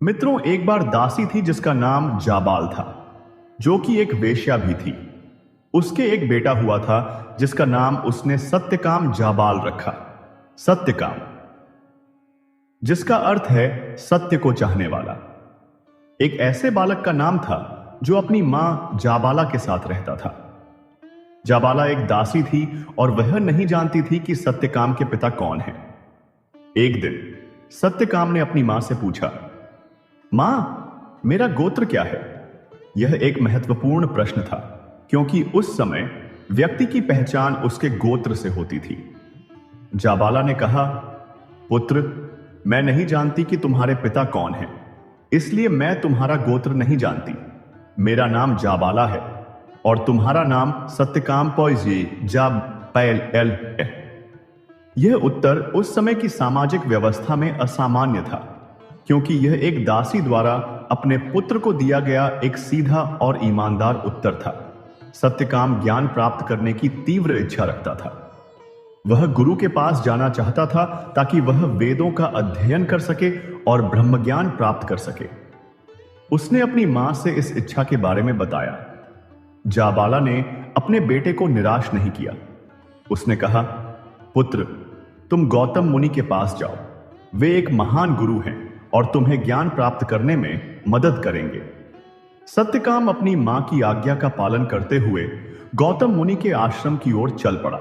मित्रों, एक बार दासी थी जिसका नाम जाबाल था, जो कि एक वेश्या भी थी। उसके एक बेटा हुआ था जिसका नाम उसने सत्यकाम जाबाल रखा। सत्यकाम, जिसका अर्थ है सत्य को चाहने वाला। एक ऐसे बालक का नाम था जो अपनी मां जाबाला के साथ रहता था। जाबाला एक दासी थी और वह नहीं जानती थी कि सत्यकाम के पिता कौन हैं। एक दिन सत्यकाम ने अपनी मां से पूछा, मां, मेरा गोत्र क्या है? यह एक महत्वपूर्ण प्रश्न था, क्योंकि उस समय व्यक्ति की पहचान उसके गोत्र से होती थी। जाबाला ने कहा, पुत्र, मैं नहीं जानती कि तुम्हारे पिता कौन हैं, इसलिए मैं तुम्हारा गोत्र नहीं जानती। मेरा नाम जाबाला है और तुम्हारा नाम सत्यकाम पॉइजी जाब पैल एल है। यह उत्तर उस समय की सामाजिक व्यवस्था में असामान्य था, क्योंकि यह एक दासी द्वारा अपने पुत्र को दिया गया एक सीधा और ईमानदार उत्तर था। सत्यकाम ज्ञान प्राप्त करने की तीव्र इच्छा रखता था। वह गुरु के पास जाना चाहता था ताकि वह वेदों का अध्ययन कर सके और ब्रह्म ज्ञान प्राप्त कर सके। उसने अपनी मां से इस इच्छा के बारे में बताया। जाबाला ने अपने बेटे को निराश नहीं किया। उसने कहा, पुत्र, तुम गौतम मुनि के पास जाओ। वे एक महान गुरु हैं और तुम्हें ज्ञान प्राप्त करने में मदद करेंगे। सत्यकाम अपनी मां की आज्ञा का पालन करते हुए गौतम मुनि के आश्रम की ओर चल पड़ा।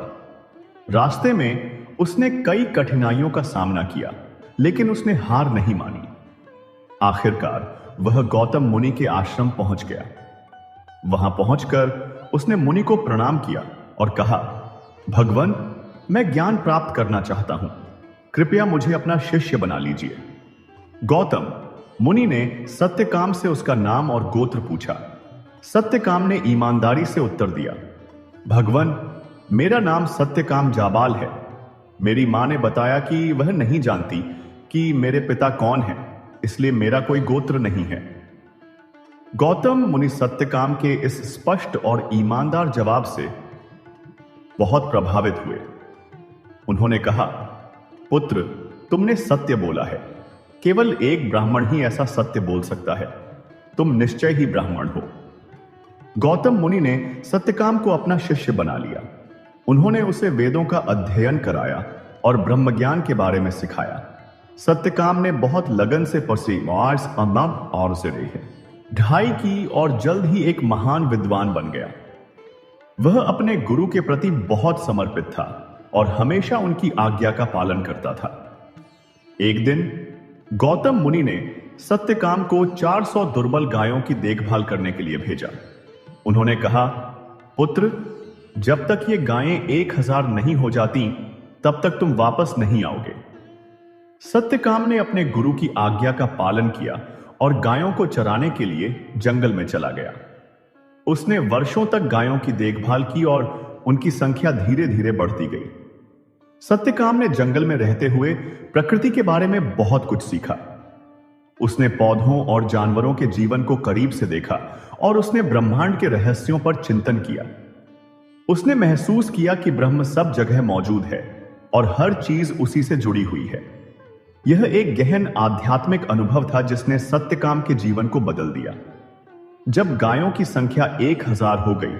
रास्ते में उसने कई कठिनाइयों का सामना किया, लेकिन उसने हार नहीं मानी। आखिरकार वह गौतम मुनि के आश्रम पहुंच गया। वहां पहुंचकर उसने मुनि को प्रणाम किया और कहा, भगवान, मैं ज्ञान प्राप्त करना चाहता हूं, कृपया मुझे अपना शिष्य बना लीजिए। गौतम मुनि ने सत्यकाम से उसका नाम और गोत्र पूछा। सत्यकाम ने ईमानदारी से उत्तर दिया, भगवान, मेरा नाम सत्यकाम जाबाल है। मेरी मां ने बताया कि वह नहीं जानती कि मेरे पिता कौन हैं, इसलिए मेरा कोई गोत्र नहीं है। गौतम मुनि सत्यकाम के इस स्पष्ट और ईमानदार जवाब से बहुत प्रभावित हुए। उन्होंने कहा, पुत्र, तुमने सत्य बोला है। केवल एक ब्राह्मण ही ऐसा सत्य बोल सकता है। तुम निश्चय ही ब्राह्मण हो। गौतम मुनि ने सत्यकाम को अपना शिष्य बना लिया। उन्होंने उसे वेदों का अध्ययन कराया और ब्रह्मज्ञान के बारे में सिखाया। सत्यकाम ने बहुत लगन से ढाई की और जल्द ही एक महान विद्वान बन गया। वह अपने गुरु के प्रति बहुत समर्पित था और हमेशा उनकी आज्ञा का पालन करता था। एक दिन गौतम मुनि ने सत्यकाम को 400 दुर्बल गायों की देखभाल करने के लिए भेजा। उन्होंने कहा, पुत्र, जब तक ये गायें 1000 नहीं हो जाती, तब तक तुम वापस नहीं आओगे। सत्यकाम ने अपने गुरु की आज्ञा का पालन किया और गायों को चराने के लिए जंगल में चला गया। उसने वर्षों तक गायों की देखभाल की और उनकी संख्या धीरे धीरे बढ़ती गई। सत्यकाम ने जंगल में रहते हुए प्रकृति के बारे में बहुत कुछ सीखा। उसने पौधों और जानवरों के जीवन को करीब से देखा और उसने ब्रह्मांड के रहस्यों पर चिंतन किया। उसने महसूस किया कि ब्रह्म सब जगह मौजूद है और हर चीज उसी से जुड़ी हुई है। यह एक गहन आध्यात्मिक अनुभव था जिसने सत्यकाम के जीवन को बदल दिया। जब गायों की संख्या 1000 हो गई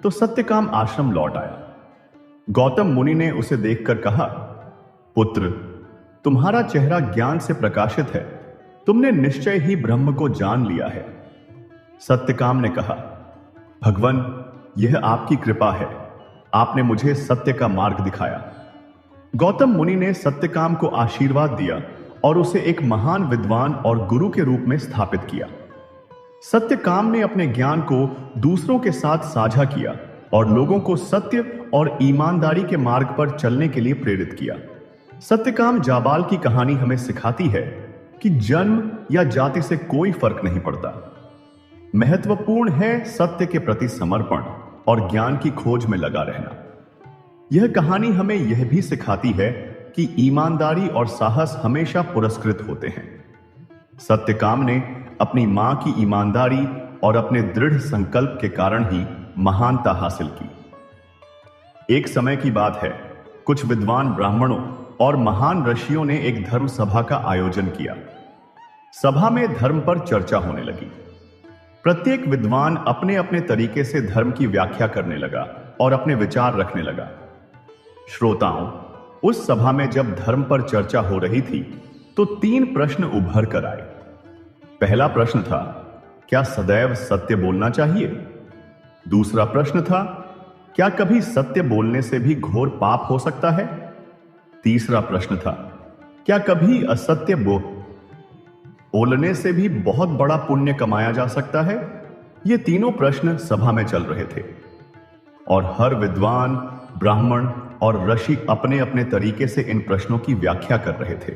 तो सत्यकाम आश्रम लौट आया। गौतम मुनि ने उसे देखकर कहा, पुत्र, तुम्हारा चेहरा ज्ञान से प्रकाशित है। तुमने निश्चय ही ब्रह्म को जान लिया है। सत्यकाम ने कहा, भगवान, यह आपकी कृपा है। आपने मुझे सत्य का मार्ग दिखाया। गौतम मुनि ने सत्यकाम को आशीर्वाद दिया और उसे एक महान विद्वान और गुरु के रूप में स्थापित किया। सत्यकाम ने अपने ज्ञान को दूसरों के साथ साझा किया और लोगों को सत्य और ईमानदारी के मार्ग पर चलने के लिए प्रेरित किया। सत्यकाम जाबाल की कहानी हमें सिखाती है कि जन्म या जाति से कोई फर्क नहीं पड़ता। महत्वपूर्ण है सत्य के प्रति समर्पण और ज्ञान की खोज में लगा रहना। यह कहानी हमें यह भी सिखाती है कि ईमानदारी और साहस हमेशा पुरस्कृत होते हैं। सत्यकाम ने अपनी मां की ईमानदारी और अपने दृढ़ संकल्प के कारण ही महानता हासिल की। एक समय की बात है, कुछ विद्वान ब्राह्मणों और महान ऋषियों ने एक धर्म सभा का आयोजन किया। सभा में धर्म पर चर्चा होने लगी। प्रत्येक विद्वान अपने अपने तरीके से धर्म की व्याख्या करने लगा और अपने विचार रखने लगा। श्रोताओं, उस सभा में जब धर्म पर चर्चा हो रही थी तो 3 प्रश्न उभर कर आए। पहला प्रश्न था, क्या सदैव सत्य बोलना चाहिए? दूसरा प्रश्न था, क्या कभी सत्य बोलने से भी घोर पाप हो सकता है? तीसरा प्रश्न था, क्या कभी असत्य बोलने से भी बहुत बड़ा पुण्य कमाया जा सकता है? ये तीनों प्रश्न सभा में चल रहे थे और हर विद्वान, ब्राह्मण और ऋषि अपने अपने तरीके से इन प्रश्नों की व्याख्या कर रहे थे।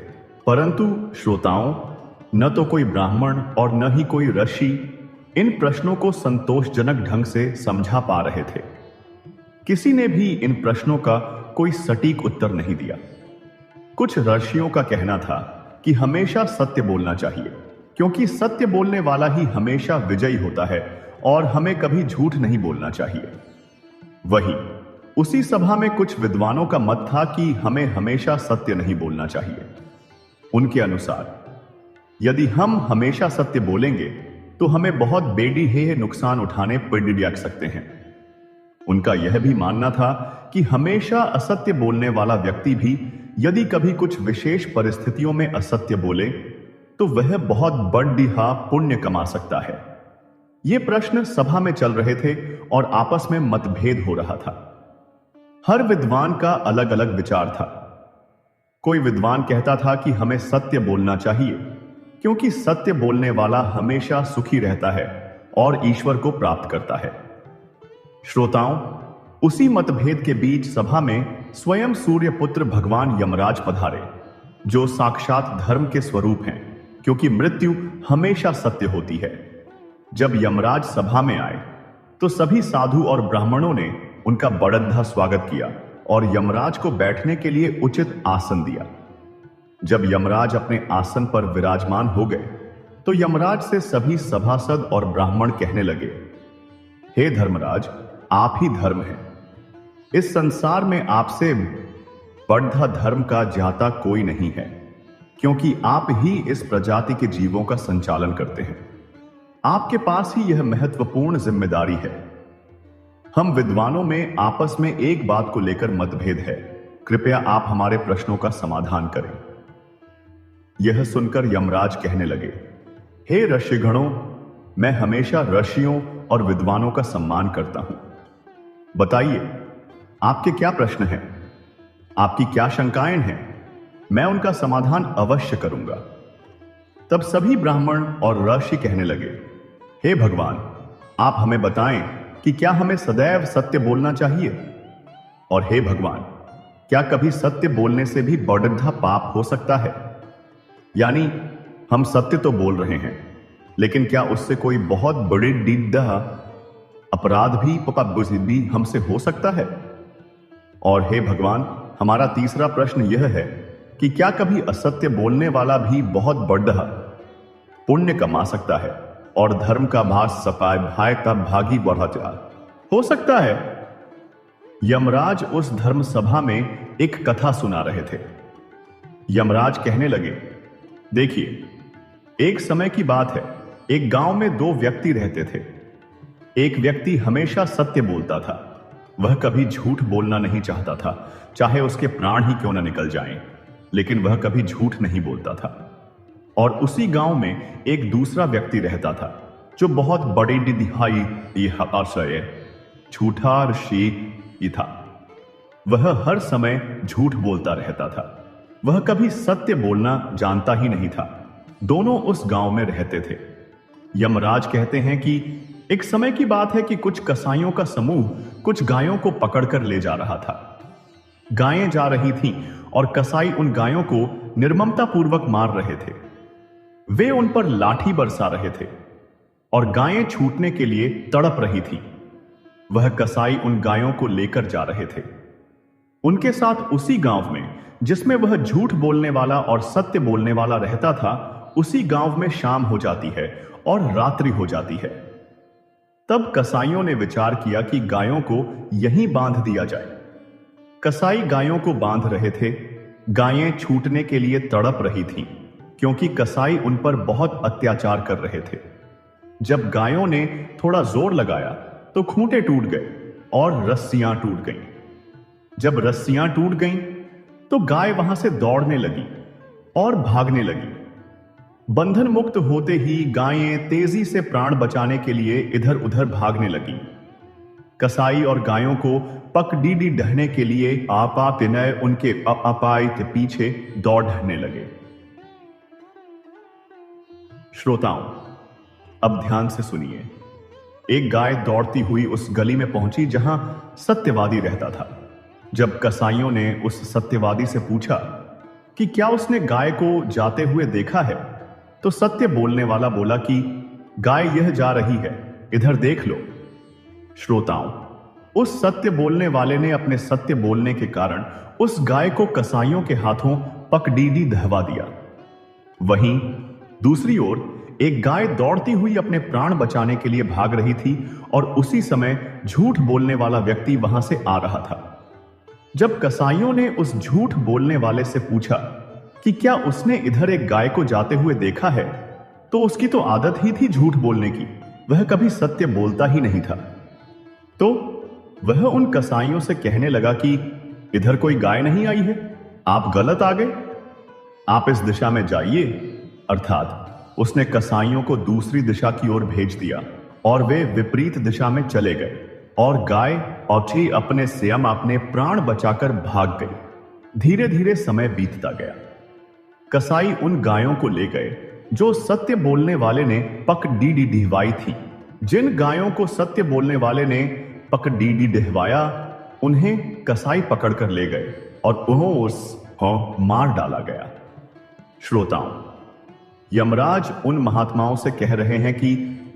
परंतु श्रोताओं, न तो कोई ब्राह्मण और न ही कोई ऋषि इन प्रश्नों को संतोषजनक ढंग से समझा पा रहे थे। किसी ने भी इन प्रश्नों का कोई सटीक उत्तर नहीं दिया। कुछ ऋषियों का कहना था कि हमेशा सत्य बोलना चाहिए, क्योंकि सत्य बोलने वाला ही हमेशा विजयी होता है और हमें कभी झूठ नहीं बोलना चाहिए। वहीं उसी सभा में कुछ विद्वानों का मत था कि हमें हमेशा सत्य नहीं बोलना चाहिए। उनके अनुसार यदि हम हमेशा सत्य बोलेंगे तो हमें बहुत बेडीहेय नुकसान उठाने पड़ सकते हैं। उनका यह भी मानना था कि हमेशा असत्य बोलने वाला व्यक्ति भी यदि कभी कुछ विशेष परिस्थितियों में असत्य बोले तो वह बहुत बड़ा पुण्य कमा सकता है। ये प्रश्न सभा में चल रहे थे और आपस में मतभेद हो रहा था। हर विद्वान का अलग अलग विचार था। कोई विद्वान कहता था कि हमें सत्य बोलना चाहिए, क्योंकि सत्य बोलने वाला हमेशा सुखी रहता है और ईश्वर को प्राप्त करता है। श्रोताओं, उसी मतभेद के बीच सभा में स्वयं सूर्यपुत्र भगवान यमराज पधारे, जो साक्षात धर्म के स्वरूप हैं, क्योंकि मृत्यु हमेशा सत्य होती है। जब यमराज सभा में आए तो सभी साधु और ब्राह्मणों ने उनका बड़द्धा स्वागत किया और यमराज को बैठने के लिए उचित आसन दिया। जब यमराज अपने आसन पर विराजमान हो गए तो यमराज से सभी सभासद और ब्राह्मण कहने लगे, हे धर्मराज, आप ही धर्म हैं। इस संसार में आपसे बढ़ा धर्म का ज्ञाता कोई नहीं है, क्योंकि आप ही इस प्रजाति के जीवों का संचालन करते हैं। आपके पास ही यह महत्वपूर्ण जिम्मेदारी है। हम विद्वानों में आपस में एक बात को लेकर मतभेद है। कृपया आप हमारे प्रश्नों का समाधान करें। यह सुनकर यमराज कहने लगे, हे ऋषिगणों, मैं हमेशा ऋषियों और विद्वानों का सम्मान करता हूं। बताइए, आपके क्या प्रश्न हैं? आपकी क्या शंकाएं हैं? मैं उनका समाधान अवश्य करूंगा। तब सभी ब्राह्मण और ऋषि कहने लगे, हे भगवान, आप हमें बताएं कि क्या हमें सदैव सत्य बोलना चाहिए? और हे भगवान, क्या कभी सत्य बोलने से भी बड़ा पाप हो सकता है? यानी हम सत्य तो बोल रहे हैं, लेकिन क्या उससे कोई बहुत बड़ी डिड्डा अपराध भी हमसे हो सकता है? और हे भगवान, हमारा तीसरा प्रश्न यह है कि क्या कभी असत्य बोलने वाला भी बहुत बड़ा पुण्य कमा सकता है और धर्म का भाई का भागी बढ़ा हो सकता है? यमराज उस धर्म सभा में एक कथा सुना रहे थे। यमराज कहने लगे, देखिए, एक समय की बात है, एक गांव में 2 व्यक्ति रहते थे। एक व्यक्ति हमेशा सत्य बोलता था। वह कभी झूठ बोलना नहीं चाहता था, चाहे उसके प्राण ही क्यों न निकल जाएं, लेकिन वह कभी झूठ नहीं बोलता था। और उसी गांव में एक दूसरा व्यक्ति रहता था जो बहुत बड़ी दिहाई झूठा ऋषि था। वह हर समय झूठ बोलता रहता था। वह कभी सत्य बोलना जानता ही नहीं था। दोनों उस गांव में रहते थे। यमराज कहते हैं कि एक समय की बात है कि कुछ कसाईयों का समूह कुछ गायों को पकड़कर ले जा रहा था। गायें जा रही थीं और कसाई उन गायों को निर्ममता पूर्वक मार रहे थे। वे उन पर लाठी बरसा रहे थे और गायें छूटने के लिए तड़प रही थी। वह कसाई उन गायों को लेकर जा रहे थे। उनके साथ उसी गांव में जिसमें वह झूठ बोलने वाला और सत्य बोलने वाला रहता था, उसी गांव में शाम हो जाती है और रात्रि हो जाती है। तब कसाईयों ने विचार किया कि गायों को यहीं बांध दिया जाए। कसाई गायों को बांध रहे थे। गायें छूटने के लिए तड़प रही थीं, क्योंकि कसाई उन पर बहुत अत्याचार कर रहे थे। जब गायों ने थोड़ा जोर लगाया तो खूंटे टूट गए और रस्सियां टूट गईं। जब रस्सियां टूट गईं तो गाय वहां से दौड़ने लगी और भागने लगी। बंधन मुक्त होते ही गायें तेजी से प्राण बचाने के लिए इधर उधर भागने लगी। कसाई और गायों को पकडीडी ढहने के लिए आपात विनय उनके अपायित पीछे दौड़ ढहने लगे। श्रोताओं, अब ध्यान से सुनिए। एक गाय दौड़ती हुई उस गली में पहुंची जहां सत्यवादी रहता था। जब कसाईयों ने उस सत्यवादी से पूछा कि क्या उसने गाय को जाते हुए देखा है, तो सत्य बोलने वाला बोला कि गाय यह जा रही है, इधर देख लो। श्रोताओं, उस सत्य बोलने वाले ने अपने सत्य बोलने के कारण उस गाय को कसाईयों के हाथों पकडीडी दहवा दिया। वहीं दूसरी ओर एक गाय दौड़ती हुई अपने प्राण बचाने के लिए भाग रही थी और उसी समय झूठ बोलने वाला व्यक्ति वहां से आ रहा था। जब कसाईयों ने उस झूठ बोलने वाले से पूछा कि क्या उसने इधर एक गाय को जाते हुए देखा है, तो उसकी तो आदत ही थी झूठ बोलने की, वह कभी सत्य बोलता ही नहीं था। तो वह उन कसाईयों से कहने लगा कि इधर कोई गाय नहीं आई है, आप गलत आ गए, आप इस दिशा में जाइए। अर्थात उसने कसाईयों को दूसरी दिशा की ओर भेज दिया और वे विपरीत दिशा में चले गए और गाय औठी अपने स्वयं अपने प्राण बचाकर भाग गई। धीरे धीरे समय बीतता गया। कसाई उन गायों को ले गए जो सत्य बोलने वाले ने पकडीडी डहवाई थी। जिन गायों को सत्य बोलने वाले ने पकडीडी डहवाया, उन्हें कसाई पकड़कर ले गए और उन्हें मार डाला गया। श्रोताओं, यमराज उन महात्माओं से कह रहे हैं कि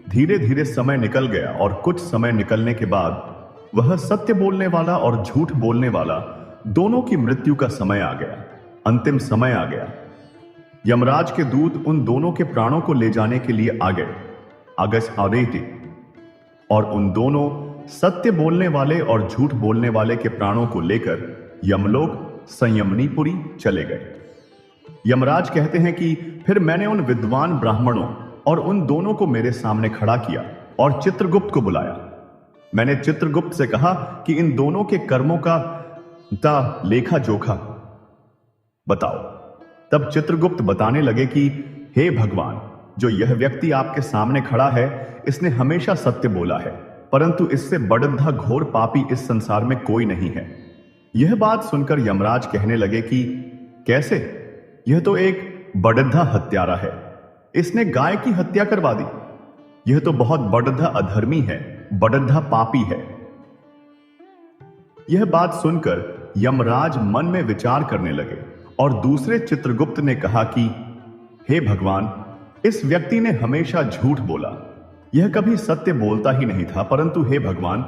धीरे धीरे समय निकल गया और कुछ समय निकलने के बाद वह सत्य बोलने वाला और झूठ बोलने वाला दोनों की मृत्यु का समय आ गया, अंतिम समय आ गया। यमराज के दूत उन दोनों के प्राणों को ले जाने के लिए आ गए, अगस्त आरेटी, और उन दोनों सत्य बोलने वाले और झूठ बोलने वाले के प्राणों को लेकर यमलोक संयमनीपुरी चले गए। यमराज कहते हैं कि फिर मैंने उन विद्वान ब्राह्मणों और उन दोनों को मेरे सामने खड़ा किया और चित्रगुप्त को बुलाया। मैंने चित्रगुप्त से कहा कि इन दोनों के कर्मों का लेखा जोखा बताओ। तब चित्रगुप्त बताने लगे कि हे भगवान, जो यह व्यक्ति आपके सामने खड़ा है, इसने हमेशा सत्य बोला है, परंतु इससे बड़धा घोर पापी इस संसार में कोई नहीं है। यह बात सुनकर यमराज कहने लगे कि कैसे? यह तो एक बड़धा हत्यारा है, इसने गाय की हत्या करवा दी। यह तो बहुत बड़धा अधर्मी है, बड़धा पापी है। यह बात सुनकर यमराज मन में विचार करने लगे और दूसरे चित्रगुप्त ने कहा कि हे भगवान, इस व्यक्ति ने हमेशा झूठ बोला, यह कभी सत्य बोलता ही नहीं था, परंतु हे भगवान,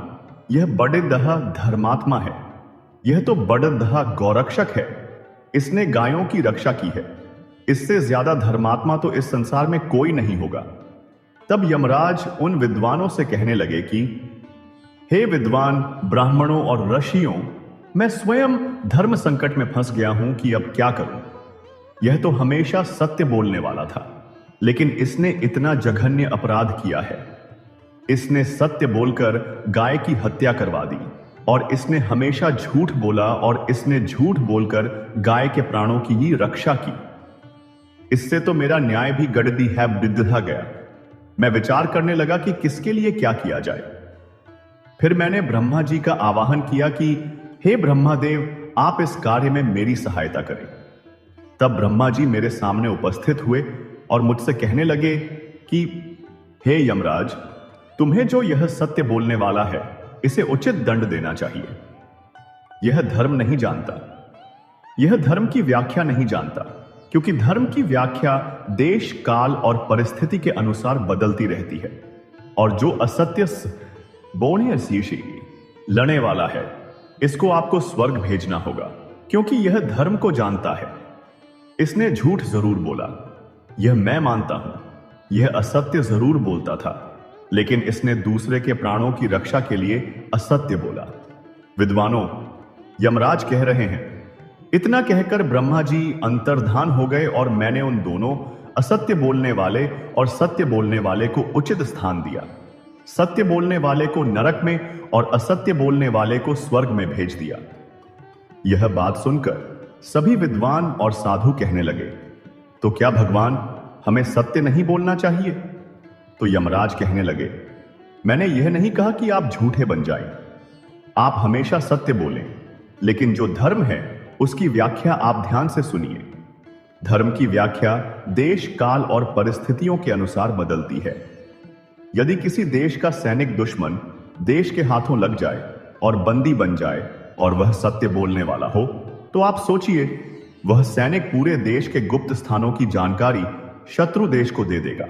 यह बड़धा धर्मात्मा है, यह तो बड़धा गौरक्षक है, इसने गायों की रक्षा की है। इससे ज्यादा धर्मात्मा तो इस संसार में कोई नहीं होगा। तब यमराज उन विद्वानों से कहने लगे कि हे विद्वान ब्राह्मणों और ऋषियों, मैं स्वयं धर्म संकट में फंस गया हूं कि अब क्या करूं। यह तो हमेशा सत्य बोलने वाला था, लेकिन इसने इतना जघन्य अपराध किया है। इसने सत्य बोलकर गाय की हत्या करवा दी और इसने हमेशा झूठ बोला और इसने झूठ बोलकर गाय के प्राणों की ही रक्षा की। इससे तो मेरा न्याय भी गड़दी है बिदधा गया। मैं विचार करने लगा कि किसके लिए क्या किया जाए। फिर मैंने ब्रह्मा जी का आवाहन किया कि हे ब्रह्मादेव, आप इस कार्य में मेरी सहायता करें। तब ब्रह्मा जी मेरे सामने उपस्थित हुए और मुझसे कहने लगे कि हे यमराज, तुम्हें जो यह सत्य बोलने वाला है, इसे उचित दंड देना चाहिए। यह धर्म नहीं जानता, यह धर्म की व्याख्या नहीं जानता, क्योंकि धर्म की व्याख्या देश, काल और परिस्थिति के अनुसार बदलती रहती है। और जो असत्य बोने शीशी लड़ने वाला है, इसको आपको स्वर्ग भेजना होगा, क्योंकि यह धर्म को जानता है। इसने झूठ जरूर बोला, यह मैं मानता हूं। यह असत्य जरूर बोलता था, लेकिन इसने दूसरे के प्राणों की रक्षा के लिए असत्य बोला। विद्वानों, यमराज कह रहे हैं इतना कहकर ब्रह्मा जी अंतर्धान हो गए और मैंने उन दोनों असत्य बोलने वाले और सत्य बोलने वाले को उचित स्थान दिया। सत्य बोलने वाले को नरक में और असत्य बोलने वाले को स्वर्ग में भेज दिया। यह बात सुनकर सभी विद्वान और साधु कहने लगे, तो क्या भगवान हमें सत्य नहीं बोलना चाहिए? तो यमराज कहने लगे, मैंने यह नहीं कहा कि आप झूठे बन जाएं। आप हमेशा सत्य बोलें, लेकिन जो धर्म है उसकी व्याख्या आप ध्यान से सुनिए। धर्म की व्याख्या देश, काल और परिस्थितियों के अनुसार बदलती है। यदि किसी देश का सैनिक दुश्मन देश के हाथों लग जाए और बंदी बन जाए और वह सत्य बोलने वाला हो, तो आप सोचिए वह सैनिक पूरे देश के गुप्त स्थानों की जानकारी शत्रु देश को दे देगा।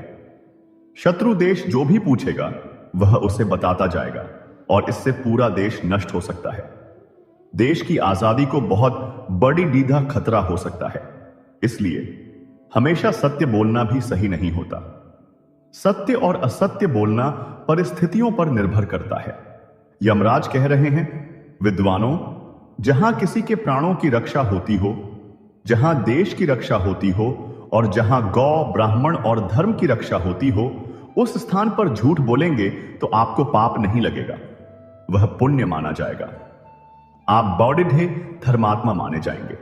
शत्रु देश जो भी पूछेगा वह उसे बताता जाएगा और इससे पूरा देश नष्ट हो सकता है। देश की आजादी को बहुत बड़ी डीधा खतरा हो सकता है। इसलिए हमेशा सत्य बोलना भी सही नहीं होता। सत्य और असत्य बोलना परिस्थितियों पर निर्भर करता है। यमराज कह रहे हैं, विद्वानों, जहां किसी के प्राणों की रक्षा होती हो, जहां देश की रक्षा होती हो और जहां गौ, ब्राह्मण और धर्म की रक्षा होती हो, उस स्थान पर झूठ बोलेंगे तो आपको पाप नहीं लगेगा, वह पुण्य माना जाएगा। आप बौडिढे धर्मात्मा माने जाएंगे।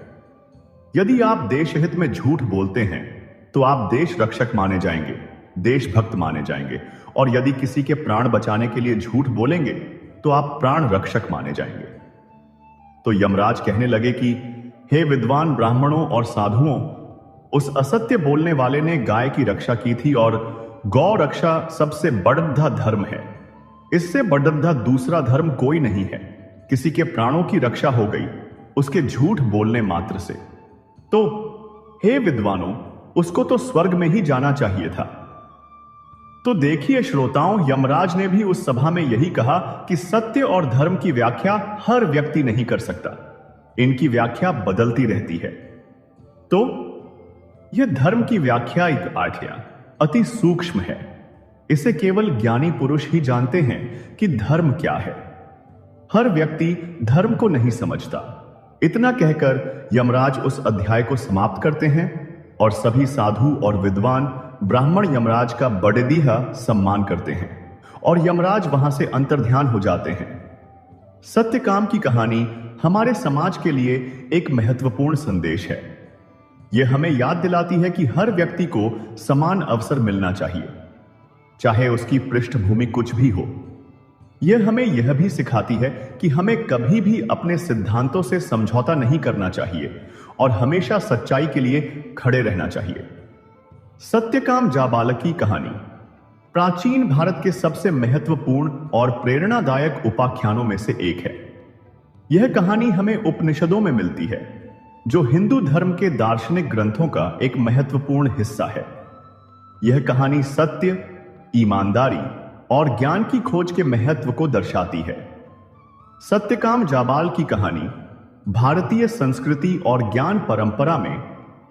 यदि आप देश हित में झूठ बोलते हैं तो आप देश रक्षक माने जाएंगे, देशभक्त माने जाएंगे, और यदि किसी के प्राण बचाने के लिए झूठ बोलेंगे तो आप प्राण रक्षक माने जाएंगे। तो यमराज कहने लगे कि हे विद्वान ब्राह्मणों और साधुओं, उस असत्य बोलने वाले ने गाय की रक्षा की थी और गौ रक्षा सबसे बढ़द्धा धर्म है। इससे बढ़द्धा दूसरा धर्म कोई नहीं है। किसी के प्राणों की रक्षा हो गई उसके झूठ बोलने मात्र से। तो हे विद्वानों, उसको तो स्वर्ग में ही जाना चाहिए था। तो देखिए श्रोताओं, यमराज ने भी उस सभा में यही कहा कि सत्य और धर्म की व्याख्या हर व्यक्ति नहीं कर सकता। इनकी व्याख्या बदलती रहती है। तो यह धर्म की व्याख्या एक आठ्या अति सूक्ष्म है। इसे केवल ज्ञानी पुरुष ही जानते हैं कि धर्म क्या है। हर व्यक्ति धर्म को नहीं समझता। इतना कहकर यमराज उस अध्याय को समाप्त करते हैं और सभी साधु और विद्वान ब्राह्मण यमराज का बड़ेदीहा सम्मान करते हैं और यमराज वहां से अंतर्ध्यान हो जाते हैं। सत्यकाम की कहानी हमारे समाज के लिए एक महत्वपूर्ण संदेश है। यह हमें याद दिलाती है कि हर व्यक्ति को समान अवसर मिलना चाहिए, चाहे उसकी पृष्ठभूमि कुछ भी हो। यह हमें यह भी सिखाती है कि हमें कभी भी अपने सिद्धांतों से समझौता नहीं करना चाहिए और हमेशा सच्चाई के लिए खड़े रहना चाहिए। सत्यकाम जाबालक की कहानी प्राचीन भारत के सबसे महत्वपूर्ण और प्रेरणादायक उपाख्यानों में से एक है। यह कहानी हमें उपनिषदों में मिलती है, जो हिंदू धर्म के दार्शनिक ग्रंथों का एक महत्वपूर्ण हिस्सा है। यह कहानी सत्य, ईमानदारी और ज्ञान की खोज के महत्व को दर्शाती है। सत्यकाम जाबाल की कहानी भारतीय संस्कृति और ज्ञान परंपरा में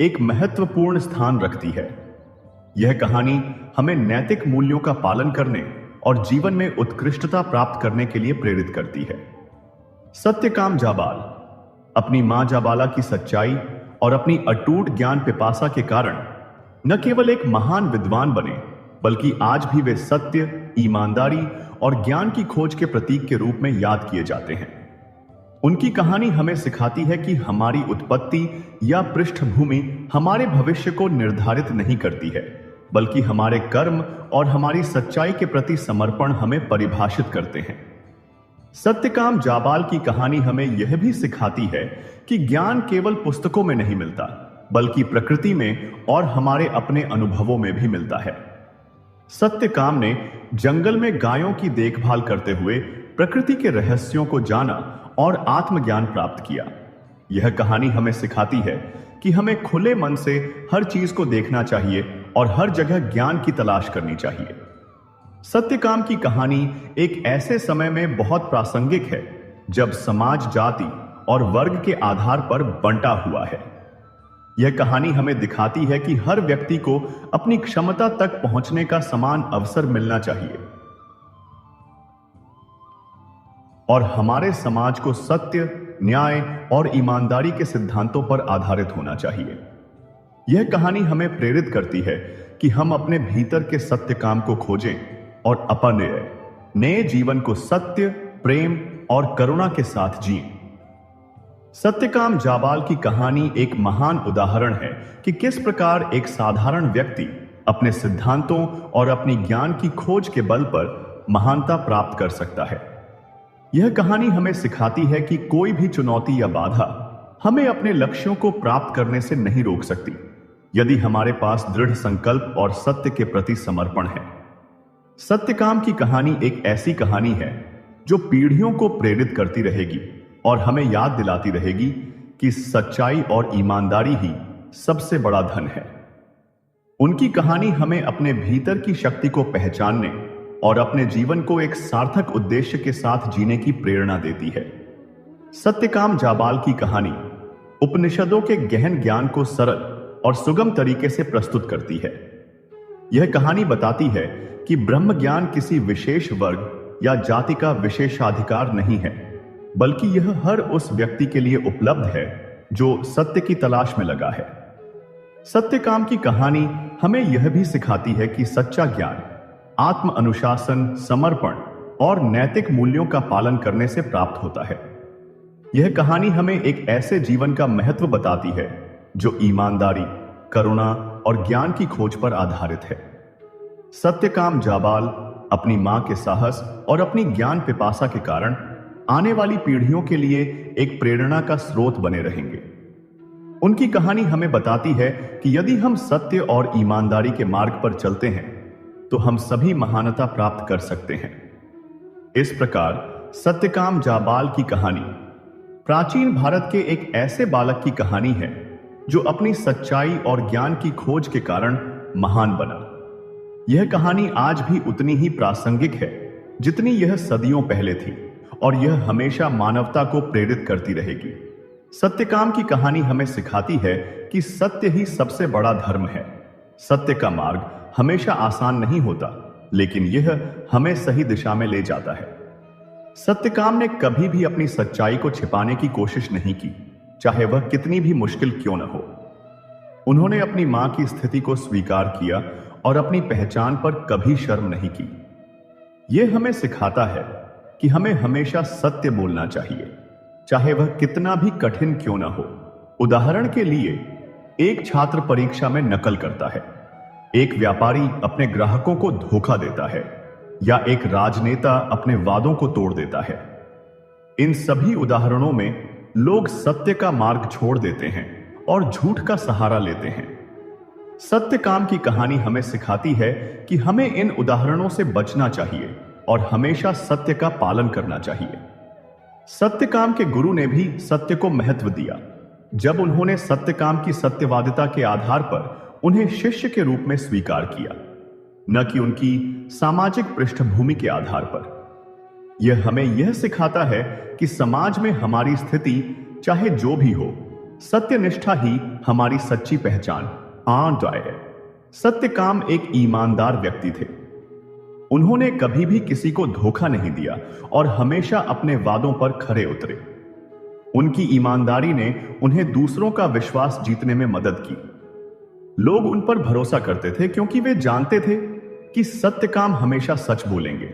एक महत्वपूर्ण स्थान रखती है। यह कहानी हमें नैतिक मूल्यों का पालन करने और जीवन में उत्कृष्टता प्राप्त करने के लिए प्रेरित करती है। सत्यकाम जाबाल अपनी मां जाबाला की सच्चाई और अपनी अटूट ज्ञान पिपासा के कारण न केवल एक महान विद्वान बने, बल्कि आज भी वे सत्य, ईमानदारी और ज्ञान की खोज के प्रतीक के रूप में याद किए जाते हैं। उनकी कहानी हमें सिखाती है कि हमारी उत्पत्ति या पृष्ठभूमि हमारे भविष्य को निर्धारित नहीं करती है, बल्कि हमारे कर्म और हमारी सच्चाई के प्रति समर्पण हमें परिभाषित करते हैं। सत्यकाम जाबाल की कहानी हमें यह भी सिखाती है कि ज्ञान केवल पुस्तकों में नहीं मिलता, बल्कि प्रकृति में और हमारे अपने अनुभवों में भी मिलता है। सत्यकाम ने जंगल में गायों की देखभाल करते हुए प्रकृति के रहस्यों को जाना और आत्मज्ञान प्राप्त किया। यह कहानी हमें सिखाती है कि हमें खुले मन से हर चीज को देखना चाहिए और हर जगह ज्ञान की तलाश करनी चाहिए। सत्यकाम की कहानी एक ऐसे समय में बहुत प्रासंगिक है जब समाज जाति और वर्ग के आधार पर बंटा हुआ है। यह कहानी हमें दिखाती है कि हर व्यक्ति को अपनी क्षमता तक पहुंचने का समान अवसर मिलना चाहिए और हमारे समाज को सत्य, न्याय और ईमानदारी के सिद्धांतों पर आधारित होना चाहिए। यह कहानी हमें प्रेरित करती है कि हम अपने भीतर के सत्य काम को खोजें और अपने नए जीवन को सत्य, प्रेम और करुणा के साथ जिएं। सत्यकाम जाबाल की कहानी एक महान उदाहरण है कि किस प्रकार एक साधारण व्यक्ति अपने सिद्धांतों और अपनी ज्ञान की खोज के बल पर महानता प्राप्त कर सकता है। यह कहानी हमें सिखाती है कि कोई भी चुनौती या बाधा हमें अपने लक्ष्यों को प्राप्त करने से नहीं रोक सकती, यदि हमारे पास दृढ़ संकल्प और सत्य के प्रति समर्पण है। सत्यकाम की कहानी एक ऐसी कहानी है जो पीढ़ियों को प्रेरित करती रहेगी और हमें याद दिलाती रहेगी कि सच्चाई और ईमानदारी ही सबसे बड़ा धन है। उनकी कहानी हमें अपने भीतर की शक्ति को पहचानने और अपने जीवन को एक सार्थक उद्देश्य के साथ जीने की प्रेरणा देती है। सत्यकाम जाबाल की कहानी उपनिषदों के गहन ज्ञान को सरल और सुगम तरीके से प्रस्तुत करती है। यह कहानी बताती है कि ब्रह्म ज्ञान किसी विशेष वर्ग या जाति का विशेषाधिकार नहीं है, बल्कि यह हर उस व्यक्ति के लिए उपलब्ध है जो सत्य की तलाश में लगा है। सत्यकाम की कहानी हमें यह भी सिखाती है कि सच्चा ज्ञान आत्म अनुशासन, समर्पण और नैतिक मूल्यों का पालन करने से प्राप्त होता है। यह कहानी हमें एक ऐसे जीवन का महत्व बताती है जो ईमानदारी, करुणा और ज्ञान की खोज पर आधारित है। सत्यकाम जाबाल अपनी मां के साहस और अपनी ज्ञान पिपासा के कारण आने वाली पीढ़ियों के लिए एक प्रेरणा का स्रोत बने रहेंगे। उनकी कहानी हमें बताती है कि यदि हम सत्य और ईमानदारी के मार्ग पर चलते हैं तो हम सभी महानता प्राप्त कर सकते हैं। इस प्रकार सत्यकाम जाबाल की कहानी प्राचीन भारत के एक ऐसे बालक की कहानी है जो अपनी सच्चाई और ज्ञान की खोज के कारण महान बना। यह कहानी आज भी उतनी ही प्रासंगिक है जितनी यह सदियों पहले थी, और यह हमेशा मानवता को प्रेरित करती रहेगी। सत्यकाम की कहानी हमें सिखाती है कि सत्य ही सबसे बड़ा धर्म है। सत्य का मार्ग हमेशा आसान नहीं होता, लेकिन यह हमें सही दिशा में ले जाता है। सत्यकाम ने कभी भी अपनी सच्चाई को छिपाने की कोशिश नहीं की, चाहे वह कितनी भी मुश्किल क्यों न हो। उन्होंने अपनी मां की स्थिति को स्वीकार किया और अपनी पहचान पर कभी शर्म नहीं की। यह हमें सिखाता है कि हमें हमेशा सत्य बोलना चाहिए, चाहे वह कितना भी कठिन क्यों ना हो। उदाहरण के लिए, एक छात्र परीक्षा में नकल करता है, एक व्यापारी अपने ग्राहकों को धोखा देता है, या एक राजनेता अपने वादों को तोड़ देता है। इन सभी उदाहरणों में लोग सत्य का मार्ग छोड़ देते हैं और झूठ का सहारा लेते हैं। सत्यकाम की कहानी हमें सिखाती है कि हमें इन उदाहरणों से बचना चाहिए और हमेशा सत्य का पालन करना चाहिए। सत्यकाम के गुरु ने भी सत्य को महत्व दिया जब उन्होंने सत्यकाम की सत्यवादिता के आधार पर उन्हें शिष्य के रूप में स्वीकार किया, न कि उनकी सामाजिक पृष्ठभूमि के आधार पर। यह हमें यह सिखाता है कि समाज में हमारी स्थिति चाहे जो भी हो, सत्यनिष्ठा ही हमारी सच्ची पहचान है। सत्यकाम एक ईमानदार व्यक्ति थे। उन्होंने कभी भी किसी को धोखा नहीं दिया और हमेशा अपने वादों पर खरे उतरे। उनकी ईमानदारी ने उन्हें दूसरों का विश्वास जीतने में मदद की। लोग उन पर भरोसा करते थे क्योंकि वे जानते थे कि सत्यकाम हमेशा सच बोलेंगे।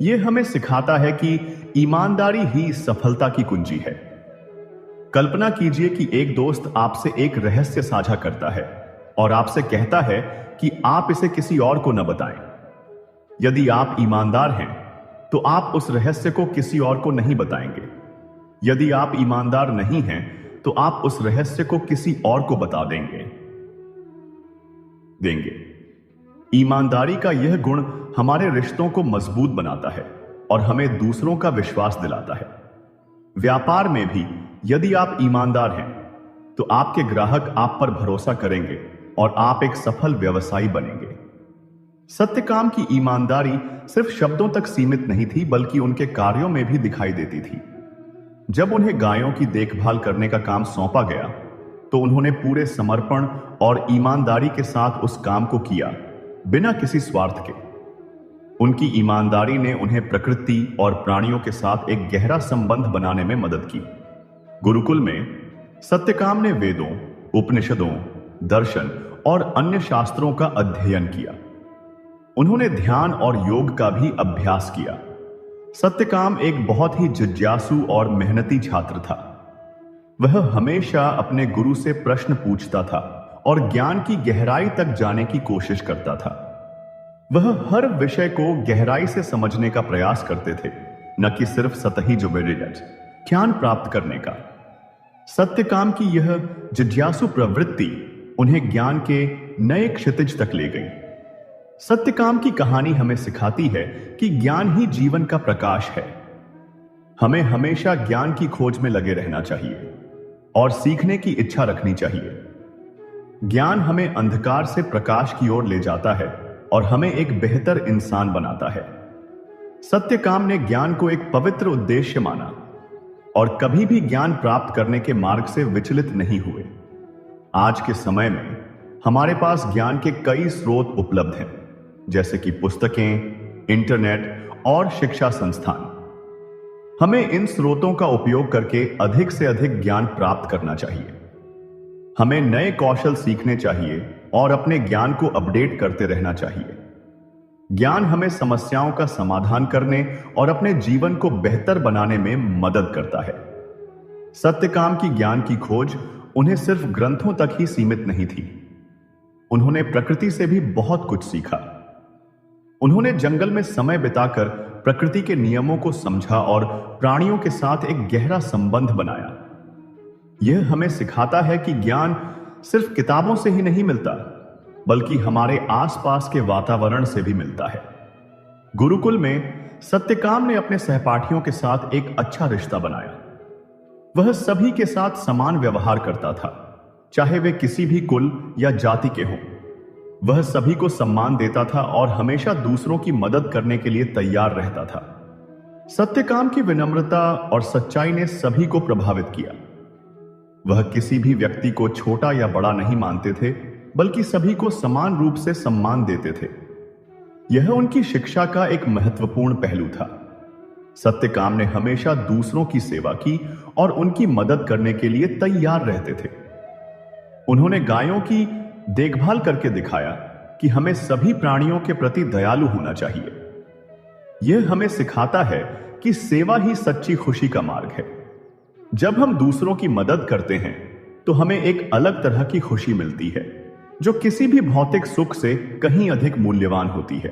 यह हमें सिखाता है कि ईमानदारी ही सफलता की कुंजी है। कल्पना कीजिए कि एक दोस्त आपसे एक रहस्य साझा करता है और आपसे कहता है कि आप इसे किसी और को न बताएं। यदि आप ईमानदार हैं तो आप उस रहस्य को किसी और को नहीं बताएंगे। यदि आप ईमानदार नहीं हैं तो आप उस रहस्य को किसी और को बता देंगे। ईमानदारी का यह गुण हमारे रिश्तों को मजबूत बनाता है और हमें दूसरों का विश्वास दिलाता है। व्यापार में भी यदि आप ईमानदार हैं तो आपके ग्राहक आप पर भरोसा करेंगे और आप एक सफल व्यवसायी बनेंगे। सत्यकाम की ईमानदारी सिर्फ शब्दों तक सीमित नहीं थी, बल्कि उनके कार्यों में भी दिखाई देती थी। जब उन्हें गायों की देखभाल करने का काम सौंपा गया तो उन्होंने पूरे समर्पण और ईमानदारी के साथ उस काम को किया, बिना किसी स्वार्थ के। उनकी ईमानदारी ने उन्हें प्रकृति और प्राणियों के साथ एक गहरा संबंध बनाने में मदद की। गुरुकुल में सत्यकाम ने वेदों, उपनिषदों, दर्शन और अन्य शास्त्रों का अध्ययन किया। उन्होंने ध्यान और योग का भी अभ्यास किया। सत्यकाम एक बहुत ही जिज्ञासु और मेहनती छात्र था। वह हमेशा अपने गुरु से प्रश्न पूछता था और ज्ञान की गहराई तक जाने की कोशिश करता था। वह हर विषय को गहराई से समझने का प्रयास करते थे, न कि सिर्फ सतही ज्ञान प्राप्त करने का। सत्यकाम की यह जिज्ञासु प्रवृत्ति उन्हें ज्ञान के नए क्षितिज तक ले गई। सत्यकाम की कहानी हमें सिखाती है कि ज्ञान ही जीवन का प्रकाश है। हमें हमेशा ज्ञान की खोज में लगे रहना चाहिए और सीखने की इच्छा रखनी चाहिए। ज्ञान हमें अंधकार से प्रकाश की ओर ले जाता है और हमें एक बेहतर इंसान बनाता है। सत्यकाम ने ज्ञान को एक पवित्र उद्देश्य माना और कभी भी ज्ञान प्राप्त करने के मार्ग से विचलित नहीं हुए। आज के समय में हमारे पास ज्ञान के कई स्रोत उपलब्ध हैं, जैसे कि पुस्तकें, इंटरनेट और शिक्षा संस्थान। हमें इन स्रोतों का उपयोग करके अधिक से अधिक ज्ञान प्राप्त करना चाहिए। हमें नए कौशल सीखने चाहिए और अपने ज्ञान को अपडेट करते रहना चाहिए। ज्ञान हमें समस्याओं का समाधान करने और अपने जीवन को बेहतर बनाने में मदद करता है। सत्यकाम की ज्ञान की खोज उन्हें सिर्फ ग्रंथों तक ही सीमित नहीं थी। उन्होंने प्रकृति से भी बहुत कुछ सीखा। उन्होंने जंगल में समय बिताकर प्रकृति के नियमों को समझा और प्राणियों के साथ एक गहरा संबंध बनाया। यह हमें सिखाता है कि ज्ञान सिर्फ किताबों से ही नहीं मिलता, बल्कि हमारे आसपास के वातावरण से भी मिलता है। गुरुकुल में सत्यकाम ने अपने सहपाठियों के साथ एक अच्छा रिश्ता बनाया। वह सभी के साथ समान व्यवहार करता था, चाहे वे किसी भी कुल या जाति के हों। वह सभी को सम्मान देता था और हमेशा दूसरों की मदद करने के लिए तैयार रहता था। सत्यकाम की विनम्रता और सच्चाई ने सभी को प्रभावित किया। वह किसी भी व्यक्ति को छोटा या बड़ा नहीं मानते थे, बल्कि सभी को समान रूप से सम्मान देते थे। यह उनकी शिक्षा का एक महत्वपूर्ण पहलू था। सत्यकाम ने हमेशा दूसरों की सेवा की और उनकी मदद करने के लिए तैयार रहते थे। उन्होंने गायों की देखभाल करके दिखाया कि हमें सभी प्राणियों के प्रति दयालु होना चाहिए। यह हमें सिखाता है कि सेवा ही सच्ची खुशी का मार्ग है। जब हम दूसरों की मदद करते हैं तो हमें एक अलग तरह की खुशी मिलती है, जो किसी भी भौतिक सुख से कहीं अधिक मूल्यवान होती है।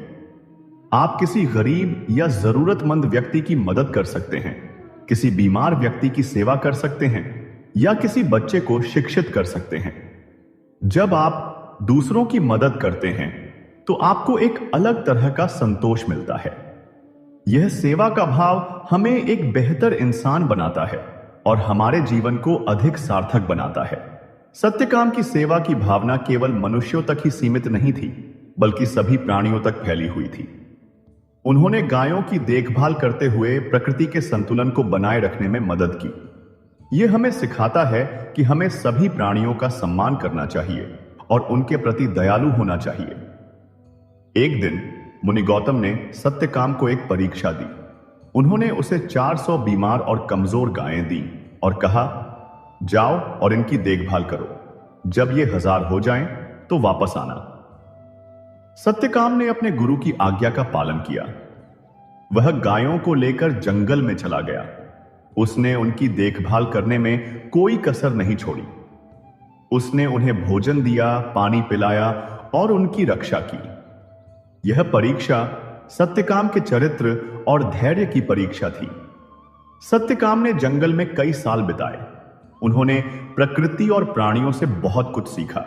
आप किसी गरीब या जरूरतमंद व्यक्ति की मदद कर सकते हैं, किसी बीमार व्यक्ति की सेवा कर सकते हैं या किसी बच्चे को शिक्षित कर सकते हैं। जब आप दूसरों की मदद करते हैं तो आपको एक अलग तरह का संतोष मिलता है। यह सेवा का भाव हमें एक बेहतर इंसान बनाता है और हमारे जीवन को अधिक सार्थक बनाता है। सत्यकाम की सेवा की भावना केवल मनुष्यों तक ही सीमित नहीं थी, बल्कि सभी प्राणियों तक फैली हुई थी। उन्होंने गायों की देखभाल करते हुए प्रकृति के संतुलन को बनाए रखने में मदद की। यह हमें सिखाता है कि हमें सभी प्राणियों का सम्मान करना चाहिए और उनके प्रति दयालु होना चाहिए। एक दिन मुनि गौतम ने सत्यकाम को एक परीक्षा दी। उन्होंने उसे 400 बीमार और कमजोर गायें दी और कहा, जाओ और इनकी देखभाल करो। जब ये 1000 हो जाएं तो वापस आना। सत्यकाम ने अपने गुरु की आज्ञा का पालन किया। वह गायों को लेकर जंगल में चला गया। उसने उनकी देखभाल करने में कोई कसर नहीं छोड़ी। उसने उन्हें भोजन दिया, पानी पिलाया और उनकी रक्षा की। यह परीक्षा सत्यकाम के चरित्र और धैर्य की परीक्षा थी। सत्यकाम ने जंगल में कई साल बिताए। उन्होंने प्रकृति और प्राणियों से बहुत कुछ सीखा।